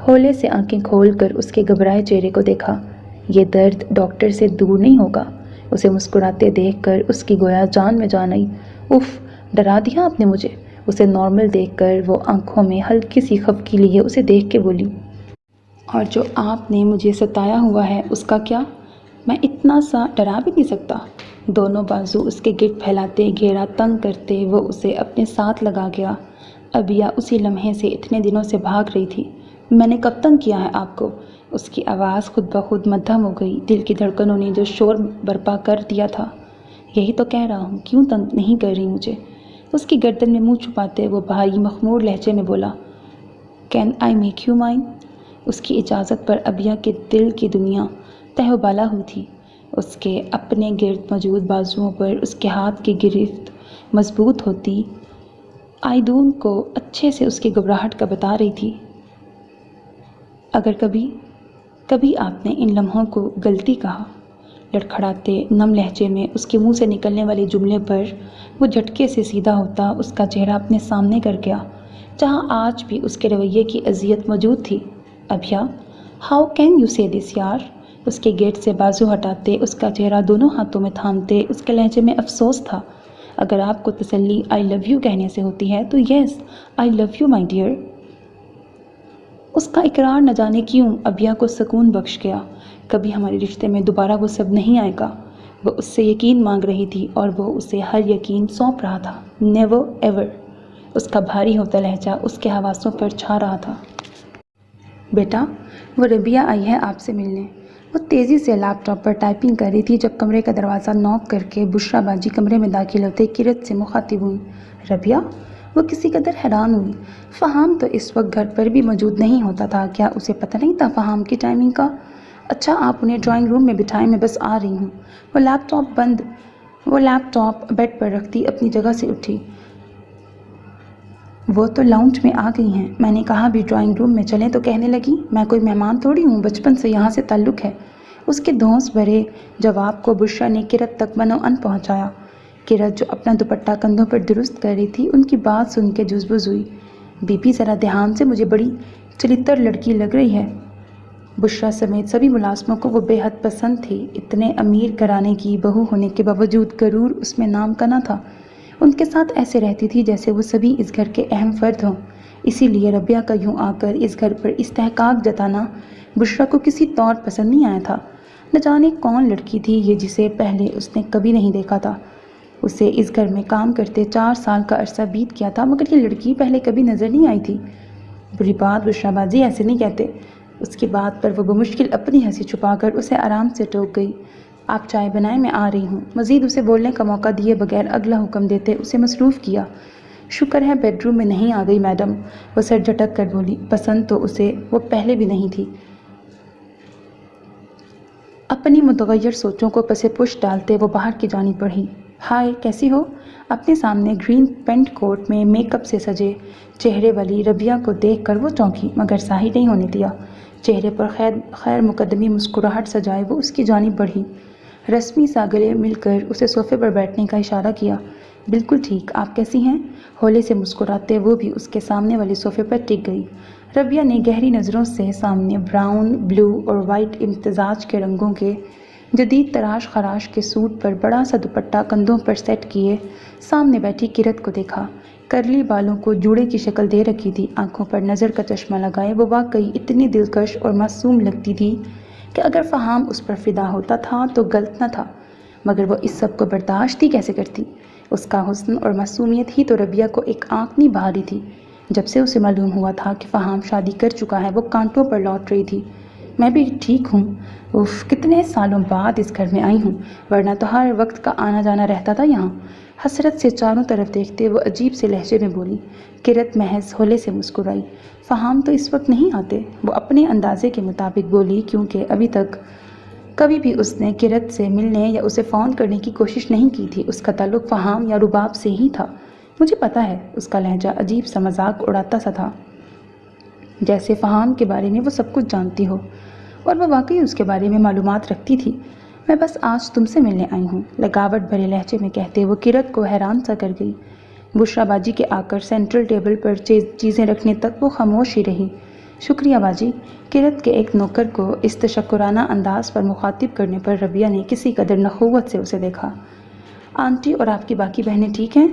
Speaker 1: ہولے سے آنکھیں کھول کر اس کے گھبرائے چہرے کو دیکھا۔ یہ درد ڈاکٹر سے دور نہیں ہوگا۔ اسے مسکراتے دیکھ کر اس کی گویا جان میں جان آئی۔ اف، ڈرا دیا آپ نے مجھے۔ اسے نارمل دیکھ کر وہ آنکھوں میں ہلکی سی خفگی لیے اسے دیکھ کے بولی۔ اور جو آپ نے مجھے ستایا ہوا ہے اس کا کیا؟ میں اتنا سا ڈرا بھی نہیں سکتا۔ دونوں بازو اس کے گرد پھیلاتے گھیرا تنگ کرتے وہ اسے اپنے ساتھ لگا گیا۔ ابیا اسی لمحے سے اتنے دنوں سے بھاگ رہی تھی۔ میں نے کب تنگ کیا ہے آپ کو؟ اس کی آواز خود بخود مدھم ہو گئی۔ دل کی دھڑکنوں نے جو شور برپا کر دیا تھا۔ یہی تو کہہ رہا ہوں، کیوں تنگ نہیں کر رہی مجھے؟ اس کی گردن میں منہ چھپاتے وہ بھاری مخمور لہجے میں بولا، can I make you mine? اس کی اجازت پر ابیا کے دل کی دنیا تہو بالا ہوئی تھی۔ اس کے اپنے گرد موجود بازوؤں پر اس کے ہاتھ کی گرفت مضبوط ہوتی آئیدون کو اچھے سے اس کی گھبراہٹ کا بتا رہی تھی۔ اگر کبھی آپ نے ان لمحوں کو غلطی کہا، لڑکھڑاتے نم لہجے میں اس کے منہ سے نکلنے والے جملے پر وہ جھٹکے سے سیدھا ہوتا اس کا چہرہ اپنے سامنے کر گیا، جہاں آج بھی اس کے رویے کی اذیت موجود تھی۔ ابیا، ہاؤ کین یو سے دس یار؟ اس کے گیٹ سے بازو ہٹاتے اس کا چہرہ دونوں ہاتھوں میں تھامتے اس کے لہجے میں افسوس تھا۔ اگر آپ کو تسلی آئی لو یو کہنے سے ہوتی ہے تو یس، آئی لو یو مائی ڈیئر۔ اس کا اقرار نہ جانے کیوں ابیا کو سکون بخش گیا۔ کبھی ہمارے رشتے میں دوبارہ وہ سب نہیں آئے گا۔ وہ اس سے یقین مانگ رہی تھی اور وہ اسے ہر یقین سونپ رہا تھا۔ Never ever. اس کا بھاری ہوتا لہجہ اس کے حواسوں پر چھا رہا تھا۔ بیٹا، وہ ربیہ آئی ہے آپ سے ملنے۔ وہ تیزی سے لیپ ٹاپ پر ٹائپنگ کر رہی تھی جب کمرے کا دروازہ نوک کر کے بشرا باجی کمرے میں داخل ہوتے کرت سے مخاطب ہوئی۔ ربیہ؟ وہ کسی قدر حیران ہوئی۔ فہام تو اس وقت گھر پر بھی موجود نہیں ہوتا تھا۔ کیا اسے پتہ نہیں تھا فہام کی ٹائمنگ کا؟ اچھا، آپ انہیں ڈرائنگ روم میں بٹھائیں، میں بس آ رہی ہوں۔ وہ لیپ ٹاپ بیڈ پر رکھتی اپنی جگہ سے اٹھی۔ وہ تو لاؤنج میں آ گئی ہیں۔ میں نے کہا بھی ڈرائنگ روم میں چلیں تو کہنے لگی میں کوئی مہمان تھوڑی ہوں، بچپن سے یہاں سے تعلق ہے۔ اس کے دھونس بھرے جواب کو بشرا نے کرت تک منوعن پہنچایا۔ کرت جو اپنا دوپٹہ کندھوں پر درست کر رہی تھی ان کی بات سن کے جزبز ہوئی۔ بی پی ذرا دھیان سے، مجھے بڑی چلتر لڑکی لگ رہی ہے۔ بشرا سمیت سبھی ملازموں کو وہ بے حد پسند تھی۔ اتنے امیر گھرانے کی بہو ہونے کے باوجود غرور اس میں نام کا نہ تھا۔ ان کے ساتھ ایسے رہتی تھی جیسے وہ سبھی اس گھر کے اہم فرد ہوں۔ اسی لیے ربیہ کا یوں آ کر اس گھر پر استحقاق جتانا بشرا کو کسی طور پسند نہیں آیا تھا۔ نہ جانے کون لڑکی تھی یہ جسے پہلے اس نے کبھی نہیں دیکھا تھا۔ اسے اس گھر میں کام کرتے 4 سال کا عرصہ بیت گیا تھا، مگر یہ لڑکی پہلے کبھی نظر نہیں آئی تھی۔ بری بات بشرا باجی، ایسے نہیں کہتے۔ اس کی بات پر وہ بمشکل اپنی ہنسی چھپا کر اسے آرام سے ٹوک گئی۔ آپ چائے بنائیں، میں آ رہی ہوں۔ مزید اسے بولنے کا موقع دیے بغیر اگلا حکم دیتے اسے مصروف کیا۔ شکر ہے بیڈ روم میں نہیں آ گئی میڈم، وہ سر جھٹک کر بولی۔ پسند تو اسے وہ پہلے بھی نہیں تھی۔ اپنی متغیر سوچوں کو پس پش ڈالتے وہ باہر کی جانب بڑھی۔ ہائے، کیسی ہو؟ اپنے سامنے گرین پینٹ کوٹ میں میک اپ سے سجے چہرے والی ربیہ کو دیکھ کر وہ چونکی، مگر ظاہر نہیں ہونے دیا۔ چہرے پر خیر مقدمی مسکراہٹ سجائے وہ اس کی جانب بڑھی۔ رسمی سا گلے مل کر اسے صوفے پر بیٹھنے کا اشارہ کیا۔ بالکل ٹھیک، آپ کیسی ہیں؟ ہولے سے مسکراتے وہ بھی اس کے سامنے والے صوفے پر ٹک گئی۔ ربیہ نے گہری نظروں سے سامنے براؤن، بلو اور وائٹ امتزاج کے رنگوں کے جدید تراش خراش کے سوٹ پر بڑا سا دوپٹہ کندھوں پر سیٹ کیے سامنے بیٹھی کرت کو دیکھا۔ کرلی بالوں کو جوڑے کی شکل دے رکھی تھی، آنکھوں پر نظر کا چشمہ لگائے وہ واقعی اتنی دلکش اور معصوم لگتی تھی کہ اگر فہام اس پر فدا ہوتا تھا تو غلط نہ تھا، مگر وہ اس سب کو برداشت ہی کیسے کرتی؟ اس کا حسن اور معصومیت ہی تو ربیہ کو ایک آنکھ نہیں بہا رہی تھی۔ جب سے اسے معلوم ہوا تھا کہ فہام شادی کر چکا ہے وہ کانٹوں پر لوٹ رہی تھی۔ میں بھی ٹھیک ہوں، اف کتنے سالوں بعد اس گھر میں آئی ہوں، ورنہ تو ہر وقت کا آنا جانا رہتا تھا یہاں۔ حسرت سے چاروں طرف دیکھتے وہ عجیب سے لہجے میں بولی۔ کرت محض ہولے سے مسکرائی۔ فہام تو اس وقت نہیں آتے، وہ اپنے اندازے کے مطابق بولی، کیونکہ ابھی تک کبھی بھی اس نے کرت سے ملنے یا اسے فون کرنے کی کوشش نہیں کی تھی۔ اس کا تعلق فہام یا رباب سے ہی تھا۔ مجھے پتہ ہے، اس کا لہجہ عجیب سا مذاق اڑاتا سا تھا، جیسے فہام کے بارے میں وہ سب کچھ جانتی ہو، اور وہ واقعی اس کے بارے میں معلومات رکھتی تھی۔ میں بس آج تم سے ملنے آئی ہوں، لگاوٹ بھرے لہجے میں کہتے وہ کرت کو حیران سا کر گئی۔ بشرا باجی کے آ کر سینٹرل ٹیبل پر چیزیں رکھنے تک وہ خاموش ہی رہی۔ شکریہ باجی۔ کرت کے ایک نوکر کو اس تشکرانہ انداز پر مخاطب کرنے پر ربیہ نے کسی قدر نخوت سے اسے دیکھا۔ آنٹی اور آپ کی باقی بہنیں ٹھیک ہیں؟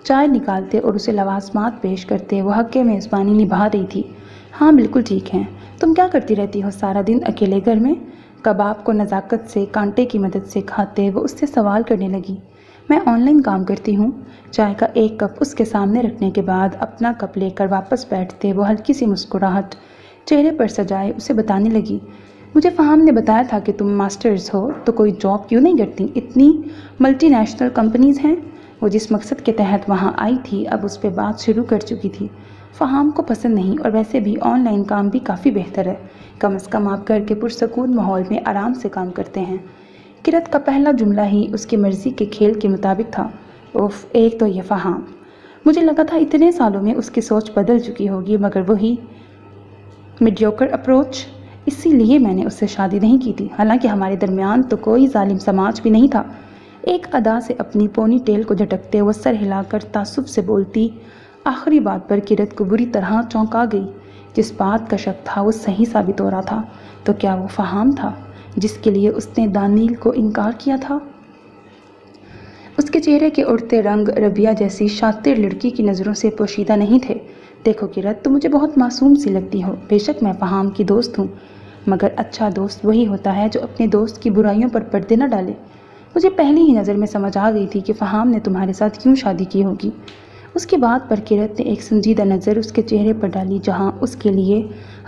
Speaker 1: چائے نکالتے اور اسے لوازمات پیش کرتے وہ حق میزبانی نبھا رہی تھی۔ ہاں بالکل ٹھیک ہیں۔ تم کیا کرتی رہتی ہو سارا دن اکیلے گھر میں؟ کباب کو نزاکت سے کانٹے کی مدد سے کھاتے وہ اس سے سوال کرنے لگی۔ میں آن لائن کام کرتی ہوں۔ چائے کا ایک کپ اس کے سامنے رکھنے کے بعد اپنا کپ لے کر واپس بیٹھتے وہ ہلکی سی مسکراہٹ چہرے پر سجائے اسے بتانے لگی۔ مجھے فہام نے بتایا تھا کہ تم ماسٹرز ہو، تو کوئی جاب کیوں نہیں کرتی؟ اتنی ملٹی نیشنل کمپنیز ہیں۔ وہ جس مقصد کے تحت وہاں آئی تھی اب اس پہ بات شروع کر چکی تھی۔ فہام کو پسند نہیں، اور ویسے بھی آن لائن کام بھی کافی بہتر ہے، کم از کم آپ گھر کے پرسکون ماحول میں آرام سے کام کرتے ہیں۔ کرت کا پہلا جملہ ہی اس کی مرضی کے کھیل کے مطابق تھا۔ اوف، ایک تو یہ فہام، مجھے لگا تھا اتنے سالوں میں اس کی سوچ بدل چکی ہوگی، مگر وہی میڈیوکر اپروچ۔ اسی لیے میں نے اس سے شادی نہیں کی تھی، حالانکہ ہمارے درمیان تو کوئی ظالم سماج بھی نہیں تھا۔ ایک ادا سے اپنی پونی ٹیل کو جھٹکتے وہ سر ہلا کر تعصب سے بولتی۔ آخری بات پر کرت کو بری طرح چونکا گئی۔ جس بات کا شک تھا وہ صحیح ثابت ہو رہا تھا، تو کیا وہ فہام تھا جس کے لیے اس نے دانیل کو انکار کیا تھا؟ اس کے چہرے کے اڑتے رنگ ربیہ جیسی شاطر لڑکی کی نظروں سے پوشیدہ نہیں تھے۔ دیکھو کرت، تم مجھے بہت معصوم سی لگتی ہو۔ بے شک میں فہام کی دوست ہوں، مگر اچھا دوست وہی ہوتا ہے جو اپنے دوست کی برائیوں پر پردے نہ ڈالے۔ مجھے پہلی ہی نظر میں سمجھ آ گئی تھی کہ فہام نے تمہارے ساتھ کیوں شادی کی ہوگی۔ اس کی بات پر کرت نے ایک سنجیدہ نظر اس کے چہرے پر ڈالی جہاں اس کے لیے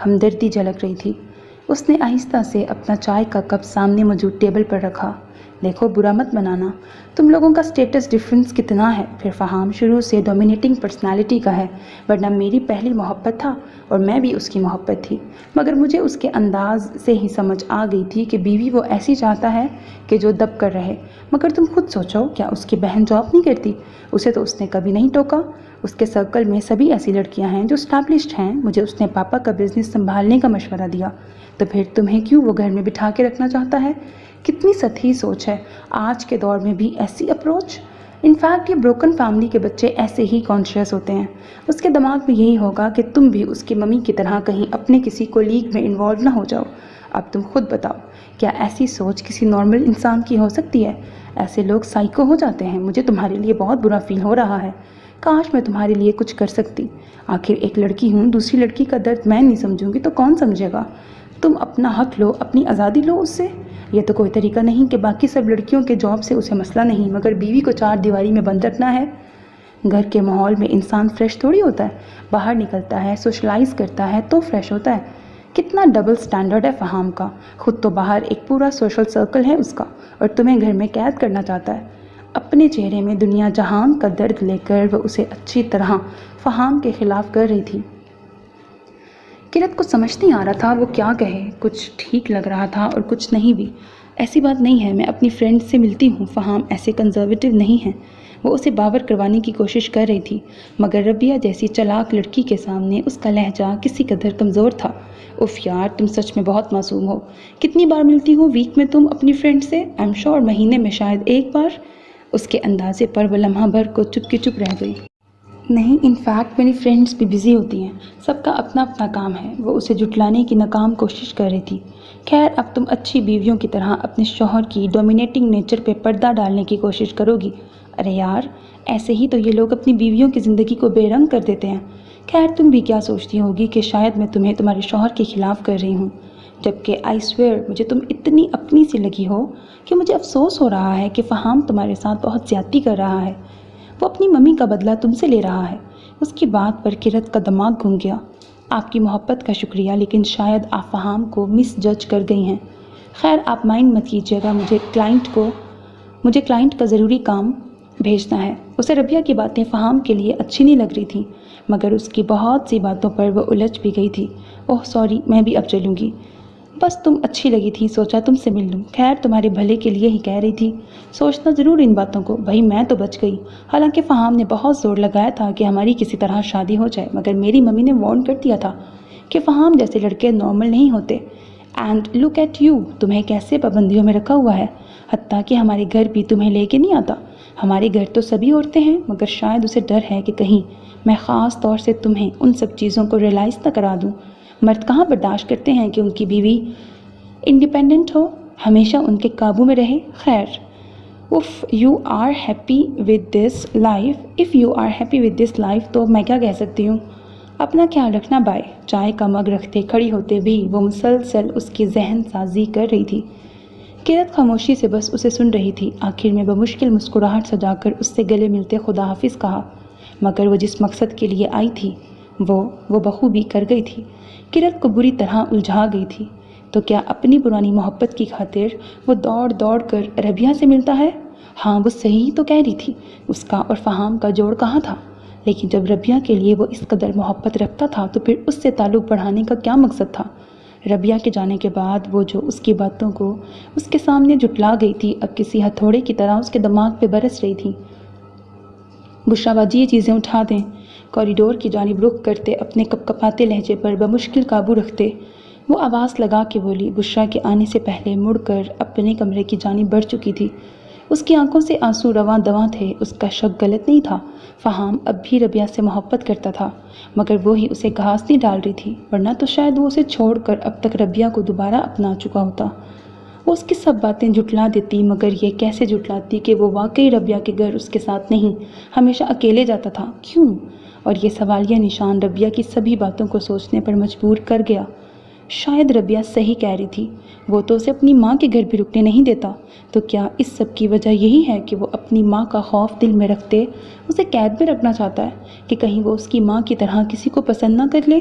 Speaker 1: ہمدردی جھلک رہی تھی۔ اس نے آہستہ سے اپنا چائے کا کپ سامنے موجود ٹیبل پر رکھا۔ دیکھو برا مت منانا، تم لوگوں کا سٹیٹس ڈیفرنس کتنا ہے۔ پھر فہام شروع سے ڈومینیٹنگ پرسنالٹی کا ہے، ورنہ میری پہلی محبت تھا اور میں بھی اس کی محبت تھی، مگر مجھے اس کے انداز سے ہی سمجھ آ گئی تھی کہ بیوی وہ ایسی چاہتا ہے کہ جو دب کر رہے۔ مگر تم خود سوچو، کیا اس کی بہن جاب نہیں کرتی؟ اسے تو اس نے کبھی نہیں ٹوکا۔ اس کے سرکل میں سبھی ایسی لڑکیاں ہیں جو اسٹیبلشڈ ہیں۔ مجھے اس نے پاپا کا بزنس سنبھالنے کا مشورہ دیا، تو پھر تمہیں کیوں وہ گھر میں بٹھا کے رکھنا چاہتا ہے؟ کتنی سطحی سوچ ہے آج کے دور میں بھی ایسی اپروچ۔ انفیکٹ یہ بروکن فیملی کے بچے ایسے ہی کانشیس ہوتے ہیں۔ اس کے دماغ میں یہی ہوگا کہ تم بھی اس کی ممی کی طرح کہیں اپنے کسی کولیگ میں انوالو نہ ہو جاؤ۔ اب تم خود بتاؤ، کیا ایسی سوچ کسی نارمل انسان کی ہو سکتی ہے؟ ایسے لوگ سائیکو ہو جاتے ہیں۔ مجھے تمہارے لیے بہت برا فیل ہو رہا ہے۔ کاش میں تمہارے لیے کچھ کر سکتی۔ آخر ایک لڑکی ہوں، دوسری لڑکی کا درد میں نہیں سمجھوں گی تو کون سمجھے گا؟ تم اپنا حق لو، اپنی آزادی لو اس سے۔ یہ تو کوئی طریقہ نہیں کہ باقی سب لڑکیوں کے جاب سے اسے مسئلہ نہیں، مگر بیوی کو چار دیواری میں بند رکھنا ہے۔ گھر کے ماحول میں انسان فریش تھوڑی ہوتا ہے، باہر نکلتا ہے، سوشلائز کرتا ہے تو فریش ہوتا ہے۔ کتنا ڈبل سٹینڈرڈ ہے فہام کا، خود تو باہر ایک پورا سوشل سرکل ہے اس کا، اور تمہیں گھر میں قید کرنا چاہتا ہے۔ اپنے چہرے میں دنیا جہان کا درد لے کر وہ اسے اچھی طرح فہام کے خلاف کر رہی تھی۔ کرت کو سمجھ نہیں آ رہا تھا وہ کیا کہے، کچھ ٹھیک لگ رہا تھا اور کچھ نہیں بھی۔ ایسی بات نہیں ہے، میں اپنی فرینڈ سے ملتی ہوں، فہام ایسے کنزرویٹو نہیں ہیں۔ وہ اسے باور کروانے کی کوشش کر رہی تھی، مگر ربیہ جیسی چلاک لڑکی کے سامنے اس کا لہجہ کسی قدر کمزور تھا۔ اف یار، تم سچ میں بہت معصوم ہو۔ کتنی بار ملتی ہو ویک میں تم اپنی فرینڈ سے؟ آئی ایم شیور مہینے میں شاید ایک بار۔ اس کے اندازے پر وہ لمحہ بھر کو چپ کی چپ رہ گئی۔ نہیں، انفیکٹ میری فرینڈس بھی بزی ہوتی ہیں، سب کا اپنا اپنا کام ہے۔ وہ اسے جھٹلانے کی ناکام کوشش کر رہی تھی۔ خیر، اب تم اچھی بیویوں کی طرح اپنے شوہر کی ڈومینیٹنگ نیچر پہ پردہ ڈالنے کی کوشش کرو گی۔ ارے یار، ایسے ہی تو یہ لوگ اپنی بیویوں کی زندگی کو بے رنگ کر دیتے ہیں۔ خیر، تم بھی کیا سوچتی ہوگی کہ شاید میں تمہیں تمہارے شوہر کے خلاف کر رہی ہوں، جبکہ آئی سویئر مجھے تم اتنی اپنی سی لگی ہو کہ مجھے افسوس ہو رہا ہے کہ فہام تمہارے ساتھ بہت زیادتی کر رہا ہے۔ وہ اپنی ممی کا بدلہ تم سے لے رہا ہے۔ اس کی بات پر کرت کا دماغ گھوم گیا۔ آپ کی محبت کا شکریہ، لیکن شاید آپ فہام کو مس جج کر گئی ہیں۔ خیر، آپ مائنڈ مت کیجیے گا، مجھے کلائنٹ کا ضروری کام بھیجنا ہے۔ اسے ربیہ کی باتیں فہام کے لیے اچھی نہیں لگ رہی تھیں، مگر اس کی بہت سی باتوں پر وہ الجھ بھی گئی تھی۔ اوہ سوری، میں بھی اب چلوں گی۔ بس تم اچھی لگی تھی، سوچا تم سے مل لوں۔ خیر، تمہارے بھلے کے لیے ہی کہہ رہی تھی، سوچنا ضرور ان باتوں کو۔ بھائی میں تو بچ گئی، حالانکہ فہام نے بہت زور لگایا تھا کہ ہماری کسی طرح شادی ہو جائے، مگر میری ممی نے وارن کر دیا تھا کہ فہام جیسے لڑکے نارمل نہیں ہوتے۔ اینڈ لک ایٹ یو، تمہیں کیسے پابندیوں میں رکھا ہوا ہے، حتیٰ کہ ہمارے گھر بھی تمہیں لے کے نہیں آتا۔ ہمارے گھر تو سبھی عورتیں ہیں، مگر شاید اسے ڈر ہے کہ کہیں میں خاص طور سے تمہیں ان سب چیزوں کو ریئلائز نہ کرا دوں۔ مرد کہاں برداشت کرتے ہیں کہ ان کی بیوی انڈیپینڈنٹ ہو، ہمیشہ ان کے قابو میں رہے۔ خیر، if you are happy with this life تو میں کیا کہہ سکتی ہوں۔ اپنا خیال رکھنا، بائے۔ چائے کا مگ رکھتے کھڑی ہوتے بھی وہ مسلسل اس کی ذہن سازی کر رہی تھی۔ کرت خاموشی سے بس اسے سن رہی تھی۔ آخر میں بمشکل مسکراہٹ سجا کر اس سے گلے ملتے خدا حافظ کہا، مگر وہ جس مقصد کے لیے آئی تھی وہ بخوبی کر گئی تھی۔ کرت کو بری طرح الجھا گئی تھی۔ تو کیا اپنی پرانی محبت کی خاطر وہ دوڑ دوڑ کر ربیہ سے ملتا ہے؟ ہاں، وہ صحیح تو کہہ رہی تھی، اس کا اور فہام کا جوڑ کہاں تھا؟ لیکن جب ربیہ کے لیے وہ اس قدر محبت رکھتا تھا تو پھر اس سے تعلق بڑھانے کا کیا مقصد تھا؟ ربیہ کے جانے کے بعد وہ جو اس کی باتوں کو اس کے سامنے جھٹلا گئی تھی، اب کسی ہتھوڑے کی طرح اس کے دماغ پہ برس رہی تھی۔ بشرا باجی، یہ چیزیں اٹھا دیں۔ کوریڈور کی جانب رخ کرتے اپنے کپکپاتے لہجے پر بمشکل قابو رکھتے وہ آواز لگا کے بولی۔ بشرا کے آنے سے پہلے مڑ کر اپنے کمرے کی جانب بڑھ چکی تھی۔ اس کی آنکھوں سے آنسو رواں دواں تھے۔ اس کا شک غلط نہیں تھا، فہام اب بھی ربیہ سے محبت کرتا تھا، مگر وہی اسے گھاس نہیں ڈال رہی تھی، ورنہ تو شاید وہ اسے چھوڑ کر اب تک ربیہ کو دوبارہ اپنا چکا ہوتا۔ وہ اس کی سب باتیں جھٹلا دیتی، مگر یہ کیسے جھٹلاتی کہ وہ واقعی ربیہ کے گھر اس کے ساتھ نہیں، ہمیشہ اکیلے جاتا تھا؟ کیوں؟ اور یہ سوالیہ نشان ربیہ کی سبھی باتوں کو سوچنے پر مجبور کر گیا۔ شاید ربیہ صحیح کہہ رہی تھی، وہ تو اسے اپنی ماں کے گھر بھی رکنے نہیں دیتا۔ تو کیا اس سب کی وجہ یہی ہے کہ وہ اپنی ماں کا خوف دل میں رکھتے اسے قید میں رکھنا چاہتا ہے کہ کہیں وہ اس کی ماں کی طرح کسی کو پسند نہ کر لے؟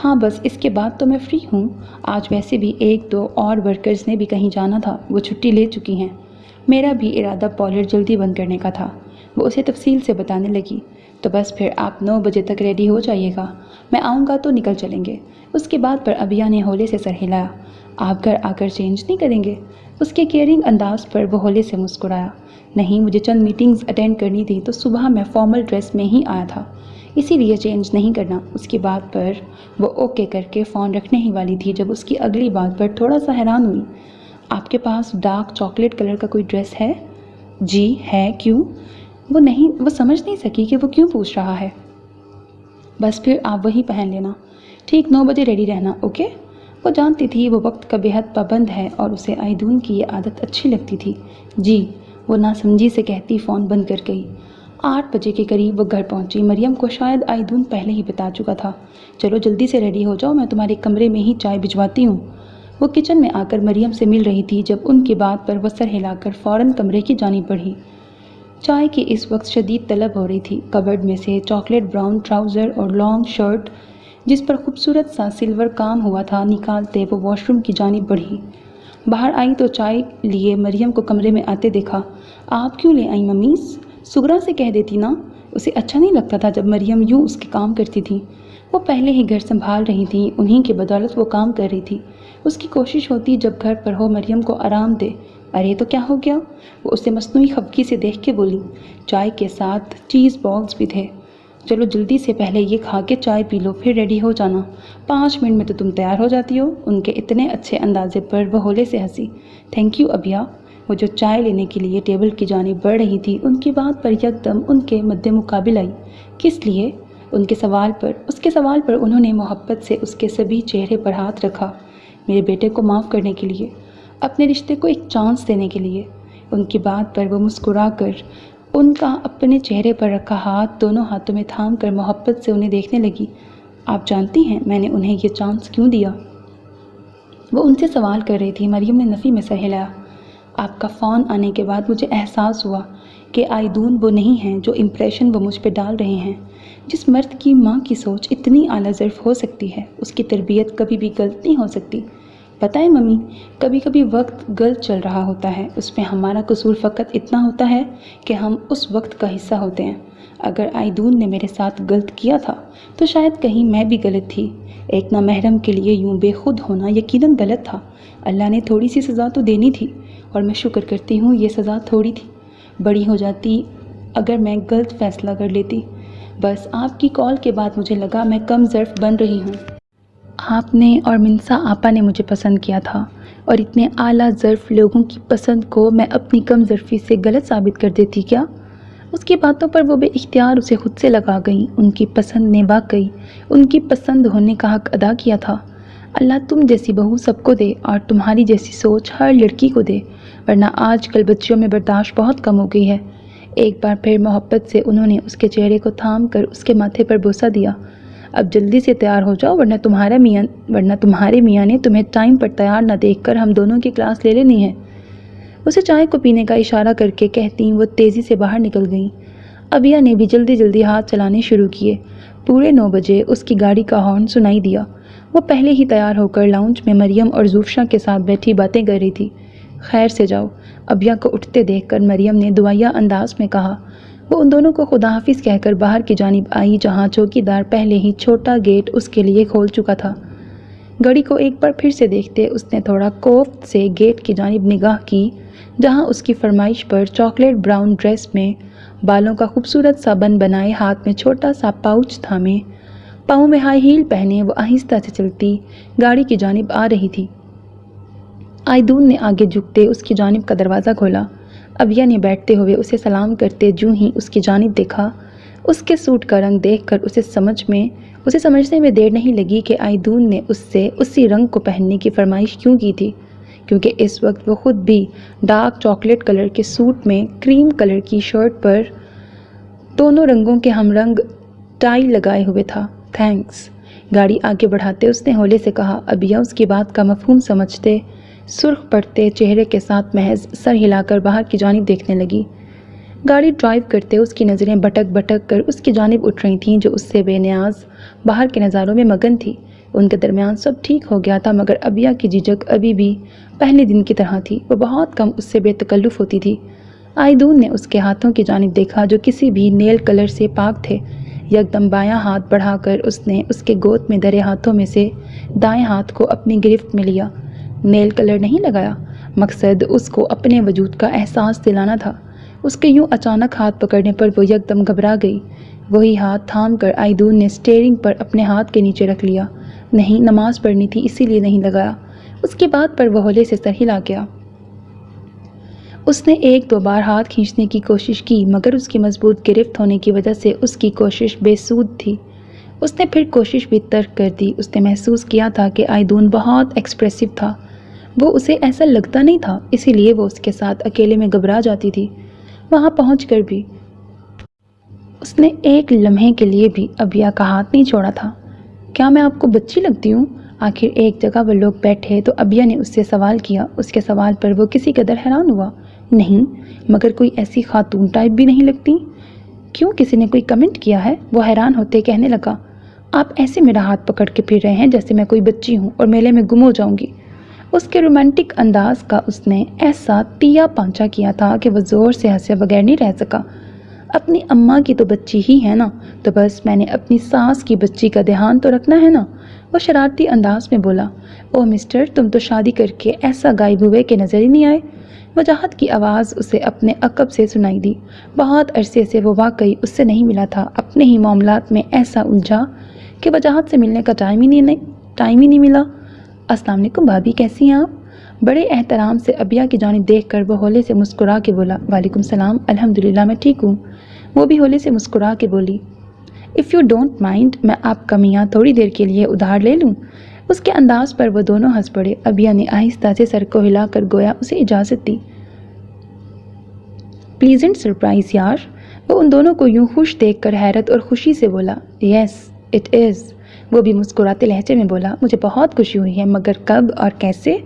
Speaker 1: ہاں بس اس کے بعد تو میں فری ہوں، آج ویسے بھی 1-2 اور ورکرز نے بھی کہیں جانا تھا، وہ چھٹی لے چکی ہیں۔ میرا بھی ارادہ پارلر جلدی بند کرنے کا تھا۔ وہ اسے تفصیل سے بتانے لگی۔ تو بس پھر آپ 9 بجے تک ریڈی ہو جائیے گا، میں آؤں گا تو نکل چلیں گے۔ اس کی بات پر ابیا نے ہولے سے سر ہلایا۔ آپ گھر آ کر چینج نہیں کریں گے؟ اس کے کیئرنگ انداز پر وہ ہولے سے مسکرایا۔ نہیں، مجھے چند میٹنگز اٹینڈ کرنی تھی تو صبح میں فارمل ڈریس میں ہی آیا تھا، اسی لیے چینج نہیں کرنا۔ اس کی بات پر وہ اوکے کر کے فون رکھنے ہی والی تھی جب اس کی اگلی بات پر تھوڑا سا حیران ہوئی۔ آپ کے پاس ڈارک چاکلیٹ کلر کا کوئی ڈریس ہے؟ جی ہے، کیوں؟ وہ سمجھ نہیں سکی کہ وہ کیوں پوچھ رہا ہے۔ بس پھر آپ وہی پہن لینا۔ ٹھیک 9 بجے ریڈی رہنا، اوکے؟ وہ جانتی تھی وہ وقت کا بے حد پابند ہے اور اسے آئیدون کی یہ عادت اچھی لگتی تھی۔ جی، وہ ناسمجھی سے کہتی فون بند کر گئی۔ 8 بجے کے قریب وہ گھر پہنچی۔ مریم کو شاید آئیدون پہلے ہی بتا چکا تھا۔ چلو جلدی سے ریڈی ہو جاؤ، میں تمہارے کمرے میں ہی چائے بھجواتی ہوں۔ وہ کچن میں آ کر مریم سے مل رہی تھی جب ان کی بات پر وہ سر ہلا کر فوراً کمرے کی جانب بڑھی۔ چائے کی اس وقت شدید طلب ہو رہی تھی۔ کبرڈ میں سے چاکلیٹ براؤن ٹراؤزر اور لانگ شرٹ جس پر خوبصورت سا سلور کام ہوا تھا نکالتے وہ واش روم کی جانب بڑھی۔ باہر آئی تو چائے لیے مریم کو کمرے میں آتے دیکھا۔ آپ کیوں لے آئیں ممیز؟ سگرا سے کہہ دیتی نا۔ اسے اچھا نہیں لگتا تھا جب مریم یوں اس کے کام کرتی تھی۔ وہ پہلے ہی گھر سنبھال رہی تھیں، انہی کی بدولت وہ کام کر رہی تھی۔ اس کی کوشش ہوتی جب گھر پر ہو مریم کو آرام دے۔ ارے تو کیا ہو گیا؟ وہ اسے مصنوعی خفگی سے دیکھ کے بولی۔ چائے کے ساتھ چیز بالز بھی تھے۔ چلو جلدی سے پہلے یہ کھا کے چائے پی لو پھر ریڈی ہو جانا، 5 منٹ میں تو تم تیار ہو جاتی ہو۔ ان کے اتنے اچھے اندازے پر وہ ہولے سے ہنسی۔ Thank you Abhya. وہ جو چائے لینے کے لیے ٹیبل کی جانب بڑھ رہی تھی ان کی بات پر یکدم ان کے مد مقابل آئی۔ کس لیے؟ اس کے سوال پر انہوں نے محبت سے اس کے سبھی چہرے پر ہاتھ رکھا۔ میرے بیٹے کو معاف کرنے کے لیے، اپنے رشتے کو ایک چانس دینے کے لیے۔ ان کی بات پر وہ مسکرا کر ان کا اپنے چہرے پر رکھا ہاتھ دونوں ہاتھوں میں تھام کر محبت سے انہیں دیکھنے لگی۔ آپ جانتی ہیں میں نے انہیں یہ چانس کیوں دیا؟ وہ ان سے سوال کر رہی تھی۔ مریم نے نفی میں سر ہلایا۔ آپ کا فون آنے کے بعد مجھے احساس ہوا کہ آئیدون وہ نہیں ہیں جو امپریشن وہ مجھ پہ ڈال رہے ہیں۔ جس مرد کی ماں کی سوچ اتنی اعلیٰ ظرف ہو سکتی ہے اس کی تربیت کبھی بھی غلط نہیں ہو سکتی۔ پتہ ہے ممی، کبھی کبھی وقت غلط چل رہا ہوتا ہے، اس میں ہمارا قصور فقط اتنا ہوتا ہے کہ ہم اس وقت کا حصہ ہوتے ہیں۔ اگر آئیدون نے میرے ساتھ غلط کیا تھا تو شاید کہیں میں بھی غلط تھی۔ ایک نامحرم کے لیے یوں بے خود ہونا یقیناً غلط تھا۔ اللہ نے تھوڑی سی سزا تو دینی تھی اور میں شکر کرتی ہوں یہ سزا تھوڑی تھی۔ بڑی ہو جاتی اگر میں غلط فیصلہ کر لیتی۔ بس آپ کی کال کے بعد مجھے لگا میں کم ظرف بن رہی ہوں۔ آپ نے اور منسا آپا نے مجھے پسند کیا تھا اور اتنے اعلیٰ ظرف لوگوں کی پسند کو میں اپنی کم ظرفی سے غلط ثابت کر دیتی کیا؟ اس کی باتوں پر وہ بے اختیار اسے خود سے لگا گئیں۔ ان کی پسند نے واقعی ان کی پسند ہونے کا حق ادا کیا تھا۔ اللہ تم جیسی بہو سب کو دے اور تمہاری جیسی سوچ ہر لڑکی کو دے، ورنہ آج کل بچیوں میں برداشت بہت کم ہو گئی ہے۔ ایک بار پھر محبت سے انہوں نے اس کے چہرے کو تھام کر اس کے ماتھے پر بوسہ دیا۔ اب جلدی سے تیار ہو جاؤ ورنہ تمہارے میاں نے تمہیں ٹائم پر تیار نہ دیکھ کر ہم دونوں کی کلاس لے لینی ہے۔ اسے چائے کو پینے کا اشارہ کر کے کہتی وہ تیزی سے باہر نکل گئیں۔ ابیا نے بھی جلدی جلدی ہاتھ چلانے شروع کیے۔ پورے 9 بجے اس کی گاڑی کا ہارن سنائی دیا۔ وہ پہلے ہی تیار ہو کر لاؤنج میں مریم اور زوفشا کے ساتھ بیٹھی باتیں کر رہی تھی۔ خیر سے جاؤ، ابیا کو اٹھتے دیکھ کر مریم نے دعائیہ انداز میں کہا۔ وہ ان دونوں کو خدا حافظ کہہ کر باہر کی جانب آئی جہاں چوکیدار پہلے ہی چھوٹا گیٹ اس کے لیے کھول چکا تھا۔ گھڑی کو ایک بار پھر سے دیکھتے اس نے تھوڑا کوفت سے گیٹ کی جانب نگاہ کی جہاں اس کی فرمائش پر چاکلیٹ براؤن ڈریس میں بالوں کا خوبصورت سا بن بنائے، ہاتھ میں چھوٹا سا پاؤچ تھامے، پاؤں میں ہائی ہیل پہنے وہ آہستہ سے چلتی گاڑی کی جانب آ رہی تھی۔ آئیدون نے آگے جھکتے اس کی جانب کا دروازہ کھولا۔ ابیا نے بیٹھتے ہوئے اسے سلام کرتے جوں ہی اس کی جانب دیکھا۔ اس کے سوٹ کا رنگ دیکھ کر اسے سمجھنے میں دیر نہیں لگی کہ آئیدون نے اس سے اسی رنگ کو پہننے کی فرمائش کیوں کی تھی، کیونکہ اس وقت وہ خود بھی ڈارک چاکلیٹ کلر کے سوٹ میں کریم کلر کی شرٹ پر دونوں رنگوں کے ہم رنگ ٹائی لگائے ہوئے تھا۔ تھینکس۔ گاڑی آگے بڑھاتے اس نے ہولے سے کہا۔ ابیا اس کی بات کا مفہوم سمجھتے سرخ پڑتے چہرے کے ساتھ محض سر ہلا کر باہر کی جانب دیکھنے لگی۔ گاڑی ڈرائیو کرتے اس کی نظریں بھٹک بھٹک کر اس کی جانب اٹھ رہی تھیں جو اس سے بے نیاز باہر کے نظاروں میں مگن تھی۔ ان کے درمیان سب ٹھیک ہو گیا تھا، مگر ابیا کی جھجک ابھی بھی پہلے دن کی طرح تھی۔ وہ بہت کم اس سے بے تکلف ہوتی تھی۔ آئیدون نے اس کے ہاتھوں کی جانب دیکھا جو کسی بھی نیل کلر سے پاک تھے۔ یکدم بایاں ہاتھ بڑھا کر اس نے اس کے گود میں دھرے ہاتھوں میں سے دائیں ہاتھ کو اپنی گرفت میں لیا۔ نیل کلر نہیں لگایا، مقصد اس کو اپنے وجود کا احساس دلانا تھا۔ اس کے یوں اچانک ہاتھ پکڑنے پر وہ یکدم گھبرا گئی۔ وہی ہاتھ تھام کر آئیدون نے اسٹیئرنگ پر اپنے ہاتھ کے نیچے رکھ لیا۔ نہیں، نماز پڑھنی تھی اسی لیے نہیں لگایا۔ اس کی بات پر وہ ہولے سے سر ہلا گیا۔ اس نے ایک دو بار ہاتھ کھینچنے کی کوشش کی، مگر اس کی مضبوط گرفت ہونے کی وجہ سے اس کی کوشش بے سود تھی۔ اس نے پھر کوشش بھی ترک کر دی۔ اس نے محسوس کیا تھا کہ آئیدون بہت ایکسپریسو تھا۔ وہ اسے ایسا لگتا نہیں تھا، اسی لیے وہ اس کے ساتھ اکیلے میں گھبرا جاتی تھی۔ وہاں پہنچ کر بھی اس نے ایک لمحے کے لیے بھی ابیا کا ہاتھ نہیں چھوڑا تھا۔ کیا میں آپ کو بچی لگتی ہوں؟ آخر ایک جگہ وہ لوگ بیٹھے تو ابیا نے اس سے سوال کیا۔ اس کے سوال پر وہ کسی قدر حیران ہوا۔ نہیں، مگر کوئی ایسی خاتون ٹائپ بھی نہیں لگتی۔ کیوں، کسی نے کوئی کمنٹ کیا ہے؟ وہ حیران ہوتے کہنے لگا۔ آپ ایسے میرا ہاتھ پکڑ کے پھر رہے ہیں جیسے میں کوئی بچی ہوں اور میلے میں گم ہو جاؤں گی۔ اس کے رومانٹک انداز کا اس نے ایسا تیا پانچا کیا تھا کہ وہ زور سے ہنسے بغیر نہیں رہ سکا۔ اپنی اماں کی تو بچی ہی ہے نا، تو بس میں نے اپنی ساس کی بچی کا دھیان تو رکھنا ہے نا۔ وہ شرارتی انداز میں بولا۔ اوہ مسٹر، تم تو شادی کر کے ایسا غائب ہوئے کہ نظر ہی نہیں آئے۔ وجاہت کی آواز اسے اپنے عقب سے سنائی دی۔ بہت عرصے سے وہ واقعی اس سے نہیں ملا تھا، اپنے ہی معاملات میں ایسا الجھا کہ وجاہت سے ملنے کا ٹائم ہی نہیں ملا۔ السلام علیکم بھابھی، کیسی ہیں آپ؟ بڑے احترام سے ابیا کی جانب دیکھ کر وہ ہولے سے مسکرا کے بولا۔ وعلیکم السلام، الحمدللہ میں ٹھیک ہوں۔ وہ بھی ہولے سے مسکرا کے بولی۔ اف یو ڈونٹ مائنڈ، میں آپ کا میاں تھوڑی دیر کے لیے ادھار لے لوں؟ اس کے انداز پر وہ دونوں ہنس پڑے۔ ابیا نے آہستہ سے سر کو ہلا کر گویا اسے اجازت دی۔ پلیزنٹ سرپرائز یار، وہ ان دونوں کو یوں خوش دیکھ کر حیرت اور خوشی سے بولا۔ یس اٹ از، وہ بھی مسکراتے لہجے میں بولا۔ مجھے بہت خوشی ہوئی ہے، مگر کب اور کیسے؟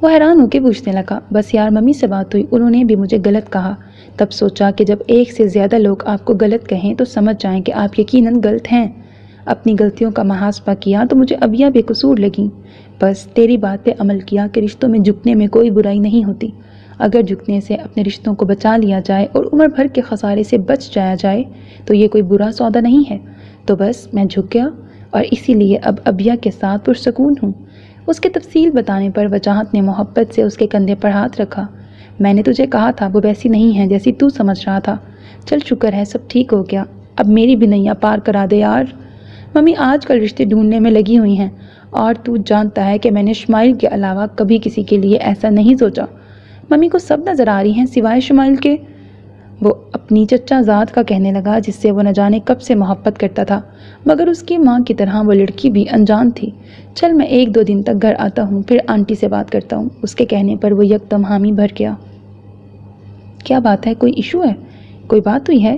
Speaker 1: وہ حیران ہو کے پوچھنے لگا۔ بس یار، ممی سے بات ہوئی، انہوں نے بھی مجھے غلط کہا۔ تب سوچا کہ جب ایک سے زیادہ لوگ آپ کو غلط کہیں تو سمجھ جائیں کہ آپ یقیناً غلط ہیں۔ اپنی غلطیوں کا محاسبہ کیا تو مجھے ابیا بے قصور لگیں۔ بس تیری بات پہ عمل کیا کہ رشتوں میں جھکنے میں کوئی برائی نہیں ہوتی۔ اگر جھکنے سے اپنے رشتوں کو بچا لیا جائے اور عمر بھر کے خسارے سے بچ جایا جائے تو یہ کوئی برا سودا نہیں ہے۔ تو بس میں جھک گیا اور اسی لیے اب ابیا کے ساتھ پرسکون ہوں۔ اس کے تفصیل بتانے پر وجاہت نے محبت سے اس کے کندھے پر ہاتھ رکھا۔ میں نے تجھے کہا تھا وہ ویسی نہیں ہے جیسی تو سمجھ رہا تھا۔ چل شکر ہے سب ٹھیک ہو گیا، اب میری بھی نیا پار کرا دے یار۔ ممی آج کل رشتے ڈھونڈنے میں لگی ہوئی ہیں، اور تو جانتا ہے کہ میں نے شمائل کے علاوہ کبھی کسی کے لیے ایسا نہیں سوچا۔ ممی کو سب نظر آ رہی ہیں سوائے شمائل کے، وہ اپنی چچا زاد کا کہنے لگا جس سے وہ نہ جانے کب سے محبت کرتا تھا، مگر اس کی ماں کی طرح وہ لڑکی بھی انجان تھی۔ چل میں ایک دو دن تک گھر آتا ہوں، پھر آنٹی سے بات کرتا ہوں۔ اس کے کہنے پر وہ یکدم حامی بھر گیا۔ کیا بات ہے، کوئی ایشو ہے؟ کوئی بات ہوئی ہے؟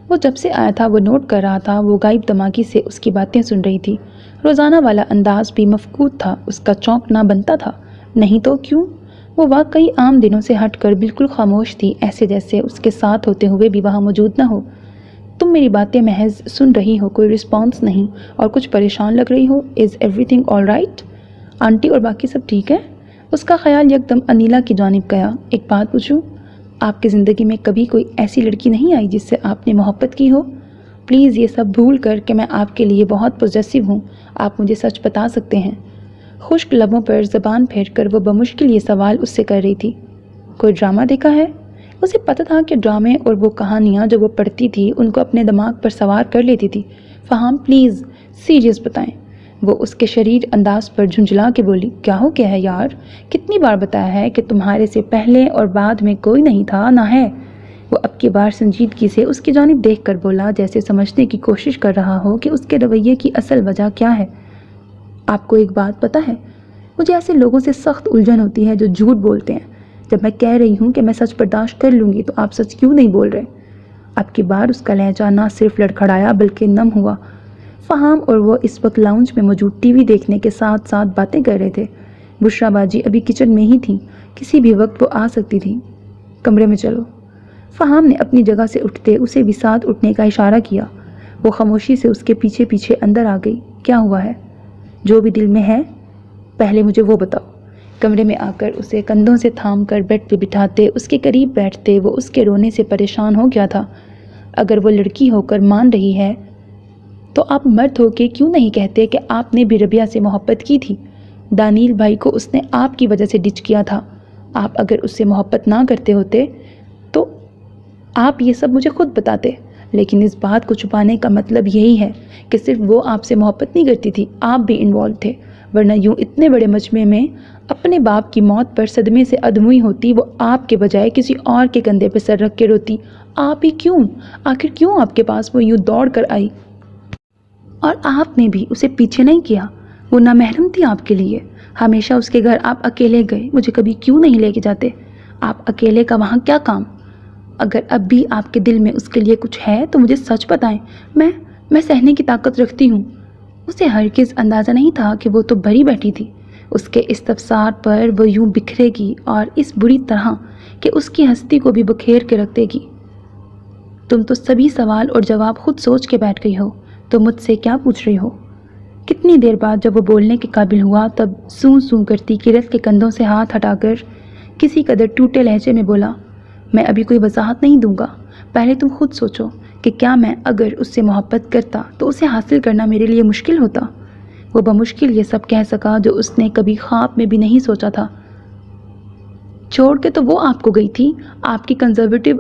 Speaker 1: وہ جب سے آیا تھا وہ نوٹ کر رہا تھا۔ وہ غائب دماغی سے اس کی باتیں سن رہی تھی۔ روزانہ والا انداز بھی مفقود تھا، اس کا چونکنا بنتا تھا۔ نہیں تو کیوں؟ وہ واقعی عام دنوں سے ہٹ کر بالکل خاموش تھی، ایسے جیسے اس کے ساتھ ہوتے ہوئے بھی وہاں موجود نہ ہو۔ تم میری باتیں محض سن رہی ہو، کوئی رسپانس نہیں، اور کچھ پریشان لگ رہی ہو۔ Is every thing all right? Aunty اور باقی سب ٹھیک ہے؟ اس کا خیال یکدم انیلا کی جانب گیا۔ ایک بات پوچھوں، آپ کی زندگی میں کبھی کوئی ایسی لڑکی نہیں آئی جس سے آپ نے محبت کی ہو؟ پلیز یہ سب بھول کر کہ میں آپ کے لیے بہت پوزیسو ہوں، آپ مجھے سچ بتا سکتے ہیں۔ خشک لبوں پر زبان پھیر کر وہ بمشکل یہ سوال اس سے کر رہی تھی۔ کوئی ڈرامہ دیکھا ہے؟ اسے پتہ تھا کہ ڈرامے اور وہ کہانیاں جو وہ پڑھتی تھی ان کو اپنے دماغ پر سوار کر لیتی تھی۔ فہام پلیز سیریس بتائیں۔ وہ اس کے شریر انداز پر جھنجھلا کے بولی۔ کیا ہو گیا ہے یار؟ کتنی بار بتایا ہے کہ تمہارے سے پہلے اور بعد میں کوئی نہیں تھا، نہ ہے؟ وہ اب کی بار سنجیدگی سے اس کی جانب دیکھ کر بولا، جیسے سمجھنے کی کوشش کر رہا ہو کہ اس کے رویے کی اصل وجہ کیا ہے۔ آپ کو ایک بات پتہ ہے، مجھے ایسے لوگوں سے سخت الجھن ہوتی ہے جو جھوٹ بولتے ہیں۔ جب میں کہہ رہی ہوں کہ میں سچ برداشت کر لوں گی تو آپ سچ کیوں نہیں بول رہے؟ اب کی بار اس کا لہجہ نہ صرف لڑکھڑایا بلکہ نم ہوا۔ فہام اور وہ اس وقت لاؤنج میں موجود ٹی وی دیکھنے کے ساتھ ساتھ باتیں کر رہے تھے۔ بشرا باجی ابھی کچن میں ہی تھیں، کسی بھی وقت وہ آ سکتی تھیں۔ کمرے میں چلو۔ فہام نے اپنی جگہ سے اٹھتے اسے بھی ساتھ اٹھنے کا اشارہ کیا۔ وہ خاموشی سے اس کے پیچھے پیچھے اندر آ گئی۔ کیا ہوا ہے؟ جو بھی دل میں ہے پہلے مجھے وہ بتاؤ۔ کمرے میں آ کر اسے کندھوں سے تھام کر بیڈ پہ بٹھاتے اس کے قریب بیٹھتے وہ اس کے رونے سے پریشان ہو گیا تھا۔ اگر وہ لڑکی ہو کر مان رہی ہے تو آپ مرد ہو کے کیوں نہیں کہتے کہ آپ نے بھی ربیہ سے محبت کی تھی؟ دانیل بھائی کو اس نے آپ کی وجہ سے ڈچ کیا تھا۔ آپ اگر اس سے محبت نہ کرتے ہوتے تو آپ یہ سب مجھے خود بتاتے، لیکن اس بات کو چھپانے کا مطلب یہی ہے کہ صرف وہ آپ سے محبت نہیں کرتی تھی، آپ بھی انوالو تھے، ورنہ یوں اتنے بڑے مجمع میں اپنے باپ کی موت پر صدمے سے ادموئی ہوتی، وہ آپ کے بجائے کسی اور کے کندھے پہ سر رکھ کے روتی۔ آپ ہی کیوں؟ آخر کیوں آپ کے پاس وہ یوں دوڑ کر آئی؟ اور آپ نے بھی اسے پیچھے نہیں کیا، وہ نامحرم تھی آپ کے لیے۔ ہمیشہ اس کے گھر آپ اکیلے گئے، مجھے کبھی کیوں نہیں لے کے جاتے؟ آپ اکیلے کا وہاں کیا کام؟ اگر اب بھی آپ کے دل میں اس کے لیے کچھ ہے تو مجھے سچ بتائیں، میں سہنے کی طاقت رکھتی ہوں۔ اسے ہرگز اندازہ نہیں تھا کہ وہ تو بھری بیٹھی تھی، اس کے استفسار پر وہ یوں بکھرے گی اور اس بری طرح کہ اس کی ہستی کو بھی بکھیر کے رکھ دے گی۔ تم تو سبھی سوال اور جواب خود سوچ کے بیٹھ گئی ہو، تو مجھ سے کیا پوچھ رہی ہو؟ کتنی دیر بعد جب وہ بولنے کے قابل ہوا تب سوں سوں کرتی کیرت کے کندھوں سے ہاتھ ہٹا کر کسی قدر ٹوٹے لہجے میں بولا، میں ابھی کوئی وضاحت نہیں دوں گا، پہلے تم خود سوچو کہ کیا میں اگر اس سے محبت کرتا تو اسے حاصل کرنا میرے لیے مشکل ہوتا؟ وہ بمشکل یہ سب کہہ سکا جو اس نے کبھی خواب میں بھی نہیں سوچا تھا۔ چھوڑ کے تو وہ آپ کو گئی تھی آپ کی کنزرویٹو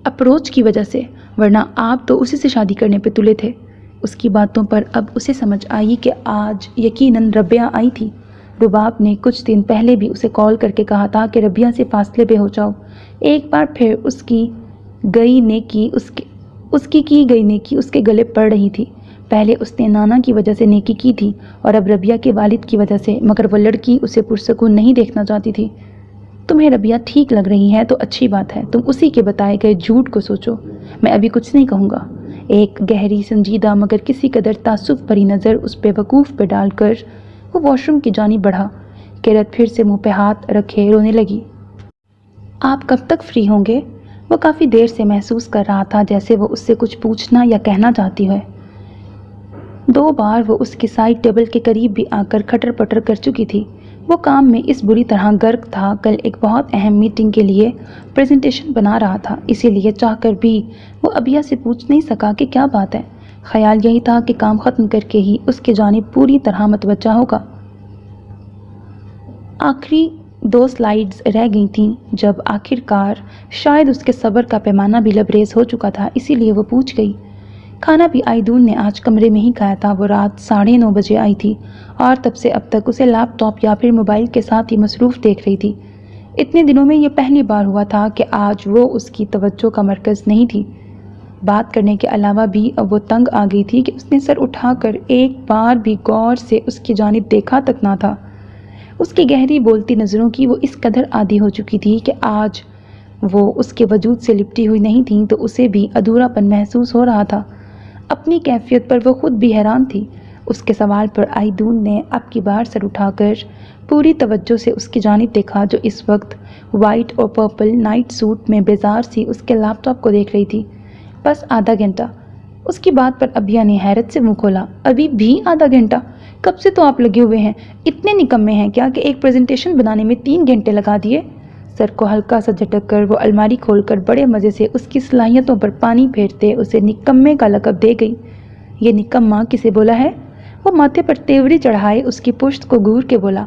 Speaker 1: اپروچ کی وجہ سے، ورنہ آپ تو اسی سے شادی کرنے پہ تلے تھے۔ اس کی باتوں پر اب اسے سمجھ آئی کہ آج یقیناً ربیہ آئی تھی۔ رباب نے کچھ دن پہلے بھی اسے کال کر کے کہا تھا کہ ربیہ سے فاصلے پہ ہو جاؤ۔ ایک بار پھر اس کی گئی نیکی اس کے گلے پڑ رہی تھی۔ پہلے اس نے نانا کی وجہ سے نیکی کی تھی اور اب ربیہ کے والد کی وجہ سے، مگر وہ لڑکی اسے پرسکون نہیں دیکھنا چاہتی تھی۔ تمہیں ربیہ ٹھیک لگ رہی ہے تو اچھی بات ہے، تم اسی کے بتائے گئے جھوٹ کو سوچو، میں ابھی کچھ نہیں کہوں گا۔ ایک گہری سنجیدہ مگر کسی قدر تعصب بھری نظر اس پہ وقوف پہ ڈال کر وہ واش روم کی جانب بڑھا۔ کیرت پھر سے منہ پہ ہاتھ رکھے رونے لگی۔ آپ کب تک فری ہوں گے؟ وہ کافی دیر سے محسوس کر رہا تھا جیسے وہ اس سے کچھ پوچھنا یا کہنا چاہتی ہے۔ 2 بار وہ اس کے سائڈ ٹیبل کے قریب بھی آ کر کھٹر پٹر کر چکی تھی۔ وہ کام میں اس بری طرح غرق تھا، کل ایک بہت اہم میٹنگ کے لیے پریزنٹیشن بنا رہا تھا، اسی لیے چاہ کر بھی وہ ابیہ سے پوچھ نہیں سکا کہ کیا بات ہے۔ خیال یہی تھا کہ کام ختم کر کے ہی اس کی جانب پوری طرح متوجہ ہوگا۔ آخری 2 سلائیڈز رہ گئی تھیں جب آخر کار شاید اس کے صبر کا پیمانہ بھی لبریز ہو چکا تھا، اسی لیے وہ پوچھ گئی۔ کھانا بھی آئیدون نے آج کمرے میں ہی کھایا تھا۔ وہ رات 9:30 بجے آئی تھی اور تب سے اب تک اسے لیپ ٹاپ یا پھر موبائل کے ساتھ ہی مصروف دیکھ رہی تھی۔ اتنے دنوں میں یہ پہلی بار ہوا تھا کہ آج وہ اس کی توجہ کا مرکز نہیں تھی۔ بات کرنے کے علاوہ بھی اب وہ تنگ آ گئی تھی کہ اس نے سر اٹھا کر ایک بار بھی غور سے اس کی جانب دیکھا تک نہ تھا۔ اس کی گہری بولتی نظروں کی وہ اس قدر عادی ہو چکی تھی کہ آج وہ اس کے وجود سے لپٹی ہوئی نہیں تھیں تو اسے بھی ادھورا پن محسوس ہو رہا تھا۔ اپنی کیفیت پر وہ خود بھی حیران تھی۔ اس کے سوال پر آئیدون نے اب کی بار سر اٹھا کر پوری توجہ سے اس کی جانب دیکھا جو اس وقت وائٹ اور پرپل نائٹ سوٹ میں بیزار سی اس کے لیپ ٹاپ کو دیکھ رہی تھی۔ بس آدھا گھنٹہ؟ اس کی بات پر ابیہ نے حیرت سے منہ کھولا۔ ابھی بھی آدھا گھنٹہ؟ کب سے تو آپ لگے ہوئے ہیں، اتنے نکمے ہیں کیا کہ ایک پریزنٹیشن بنانے میں 3 گھنٹے لگا دیے؟ سر کو ہلکا سا جھٹک کر وہ الماری کھول کر بڑے مزے سے اس کی صلاحیتوں پر پانی پھیرتے اسے نکمے کا لقب دے گئی۔ یہ نکما کسے بولا ہے؟ وہ ماتھے پر تیوری چڑھائے اس کی پشت کو گور کے بولا،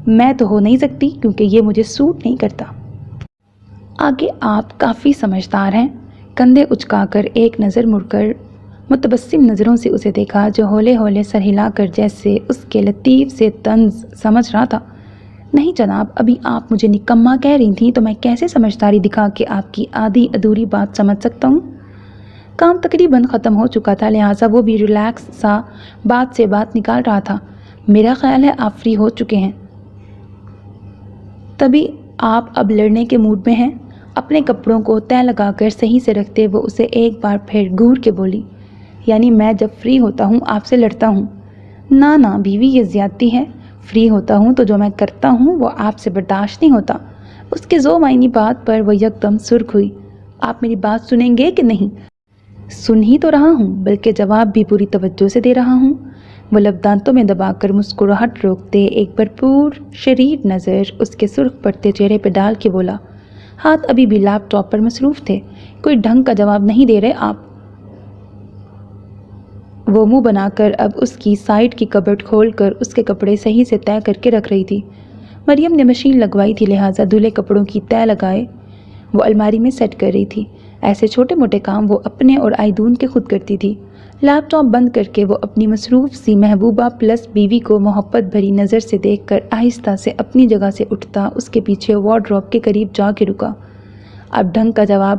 Speaker 1: میں تو ہو نہیں سکتی کیونکہ یہ مجھے سوٹ نہیں کرتا۔ آگے آپ کافی سمجھدار ہیں۔ کندھے اچکا کر ایک نظر مڑ کر متبسم نظروں سے اسے دیکھا جو ہولے ہولے سر ہلا کر جیسے اس کے لطیف سے طنز سمجھ رہا تھا۔ نہیں جناب، ابھی آپ مجھے نکما کہہ رہی تھیں تو میں کیسے سمجھداری دکھا کے آپ کی آدھی ادھوری بات سمجھ سکتا ہوں؟ کام تقریباً ختم ہو چکا تھا لہٰذا وہ بھی ریلیکس سا بات سے بات نکال رہا تھا۔ میرا خیال ہے آپ فری ہو چکے ہیں، تبھی آپ اب لڑنے کے موڈ میں ہیں؟ اپنے کپڑوں کو طے لگا کر صحیح سے رکھتے وہ اسے ایک بار پھر گور کے بولی، یعنی میں جب فری ہوتا ہوں آپ سے لڑتا ہوں؟ نہ بیوی، یہ زیادتی ہے۔ فری ہوتا ہوں تو جو میں کرتا ہوں وہ آپ سے برداشت نہیں ہوتا۔ اس کے ذو معنی بات پر وہ یکدم سرخ ہوئی۔ آپ میری بات سنیں گے کہ نہیں؟ سن ہی تو رہا ہوں، بلکہ جواب بھی پوری توجہ سے دے رہا ہوں۔ وہ لب دانتوں میں دبا کر مسکراہٹ روکتے ایک بھرپور شریر نظر اس کے سرخ پڑتے چہرے پہ ڈال کے بولا، ہاتھ ابھی بھی لیپ ٹاپ پر مصروف تھے، کوئی ڈھنگ کا جواب نہیں دے رہے آپ؟ وہ منہ بنا کر اب اس کی سائڈ کی کبرٹ کھول کر اس کے کپڑے صحیح سے طے کر کے رکھ رہی تھی۔ مریم نے مشین لگوائی تھی، لہٰذا دھلے کپڑوں کی تہ لگائے وہ الماری میں سیٹ کر رہی تھی۔ ایسے چھوٹے موٹے کام وہ اپنے اور آئیدون کے خود کرتی تھی۔ لیپ ٹاپ بند کر کے وہ اپنی مصروف سی محبوبہ پلس بیوی کو محبت بھری نظر سے دیکھ کر آہستہ سے اپنی جگہ سے اٹھتا اس کے پیچھے وارڈروب کے قریب جا کے رکا۔ اب ڈھنگ کا جواب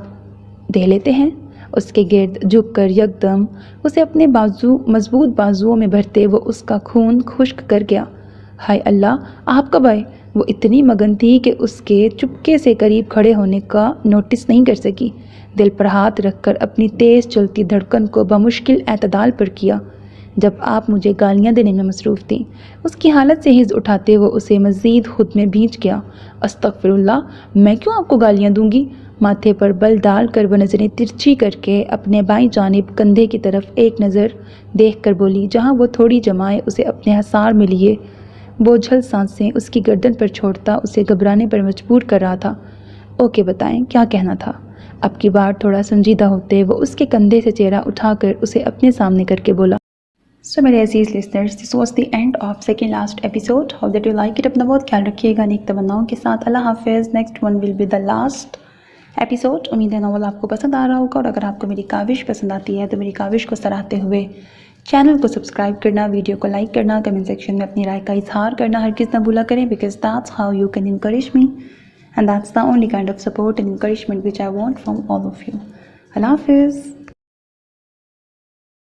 Speaker 1: دے لیتے ہیں؟ اس کے گرد جھک کر یکدم اسے اپنے مضبوط بازوؤں میں بھرتے وہ اس کا خون خشک کر گیا۔ ہائے اللہ، آپ کب آئے؟ وہ اتنی مگن تھی کہ اس کے چپکے سے قریب کھڑے ہونے کا نوٹس نہیں کر سکی۔ دل پر ہاتھ رکھ کر اپنی تیز چلتی دھڑکن کو بمشکل اعتدال پر کیا۔ جب آپ مجھے گالیاں دینے میں مصروف تھیں۔ اس کی حالت سے ہز اٹھاتے وہ اسے مزید خود میں بھینچ گیا۔ استغفر اللہ، میں کیوں آپ کو گالیاں دوں گی؟ ماتھے پر بل ڈال کر وہ نظریں ترچھی کر کے اپنے بائیں جانب کندھے کی طرف ایک نظر دیکھ کر بولی، جہاں وہ تھوڑی جمائے اسے اپنے حصار میں لیے بوجھل سانسیں اس کی گردن پر چھوڑتا اسے گھبرانے پر مجبور کر رہا تھا۔ اوکے بتائیں کیا کہنا تھا؟ اب کی بار تھوڑا سنجیدہ ہوتے وہ اس کے کندھے سے چہرہ اٹھا کر اسے اپنے سامنے کر کے بولا۔ سو میرے عزیز listeners, this was the end of second last episode. How did you like it? اپنا بہت خیال رکھیے گا نیک تمناؤں کے ساتھ۔ اللہ حافظ۔ Next one will be the last episode. امید ہے ناول آپ کو پسند آ رہا ہوگا، اور اگر آپ کو میری کاوش پسند آتی ہے تو میری کاوش کو سراہتے ہوئے چینل کو سبسکرائب کرنا، ویڈیو کو لائک کرنا، کمنٹ سیکشن میں اپنی رائے کا اظہار کرنا ہرگز نہ بھولا کریں، because that's how you can encourage me and that's the only kind of support and encouragement which I want from all of you۔ اللہ حافظ۔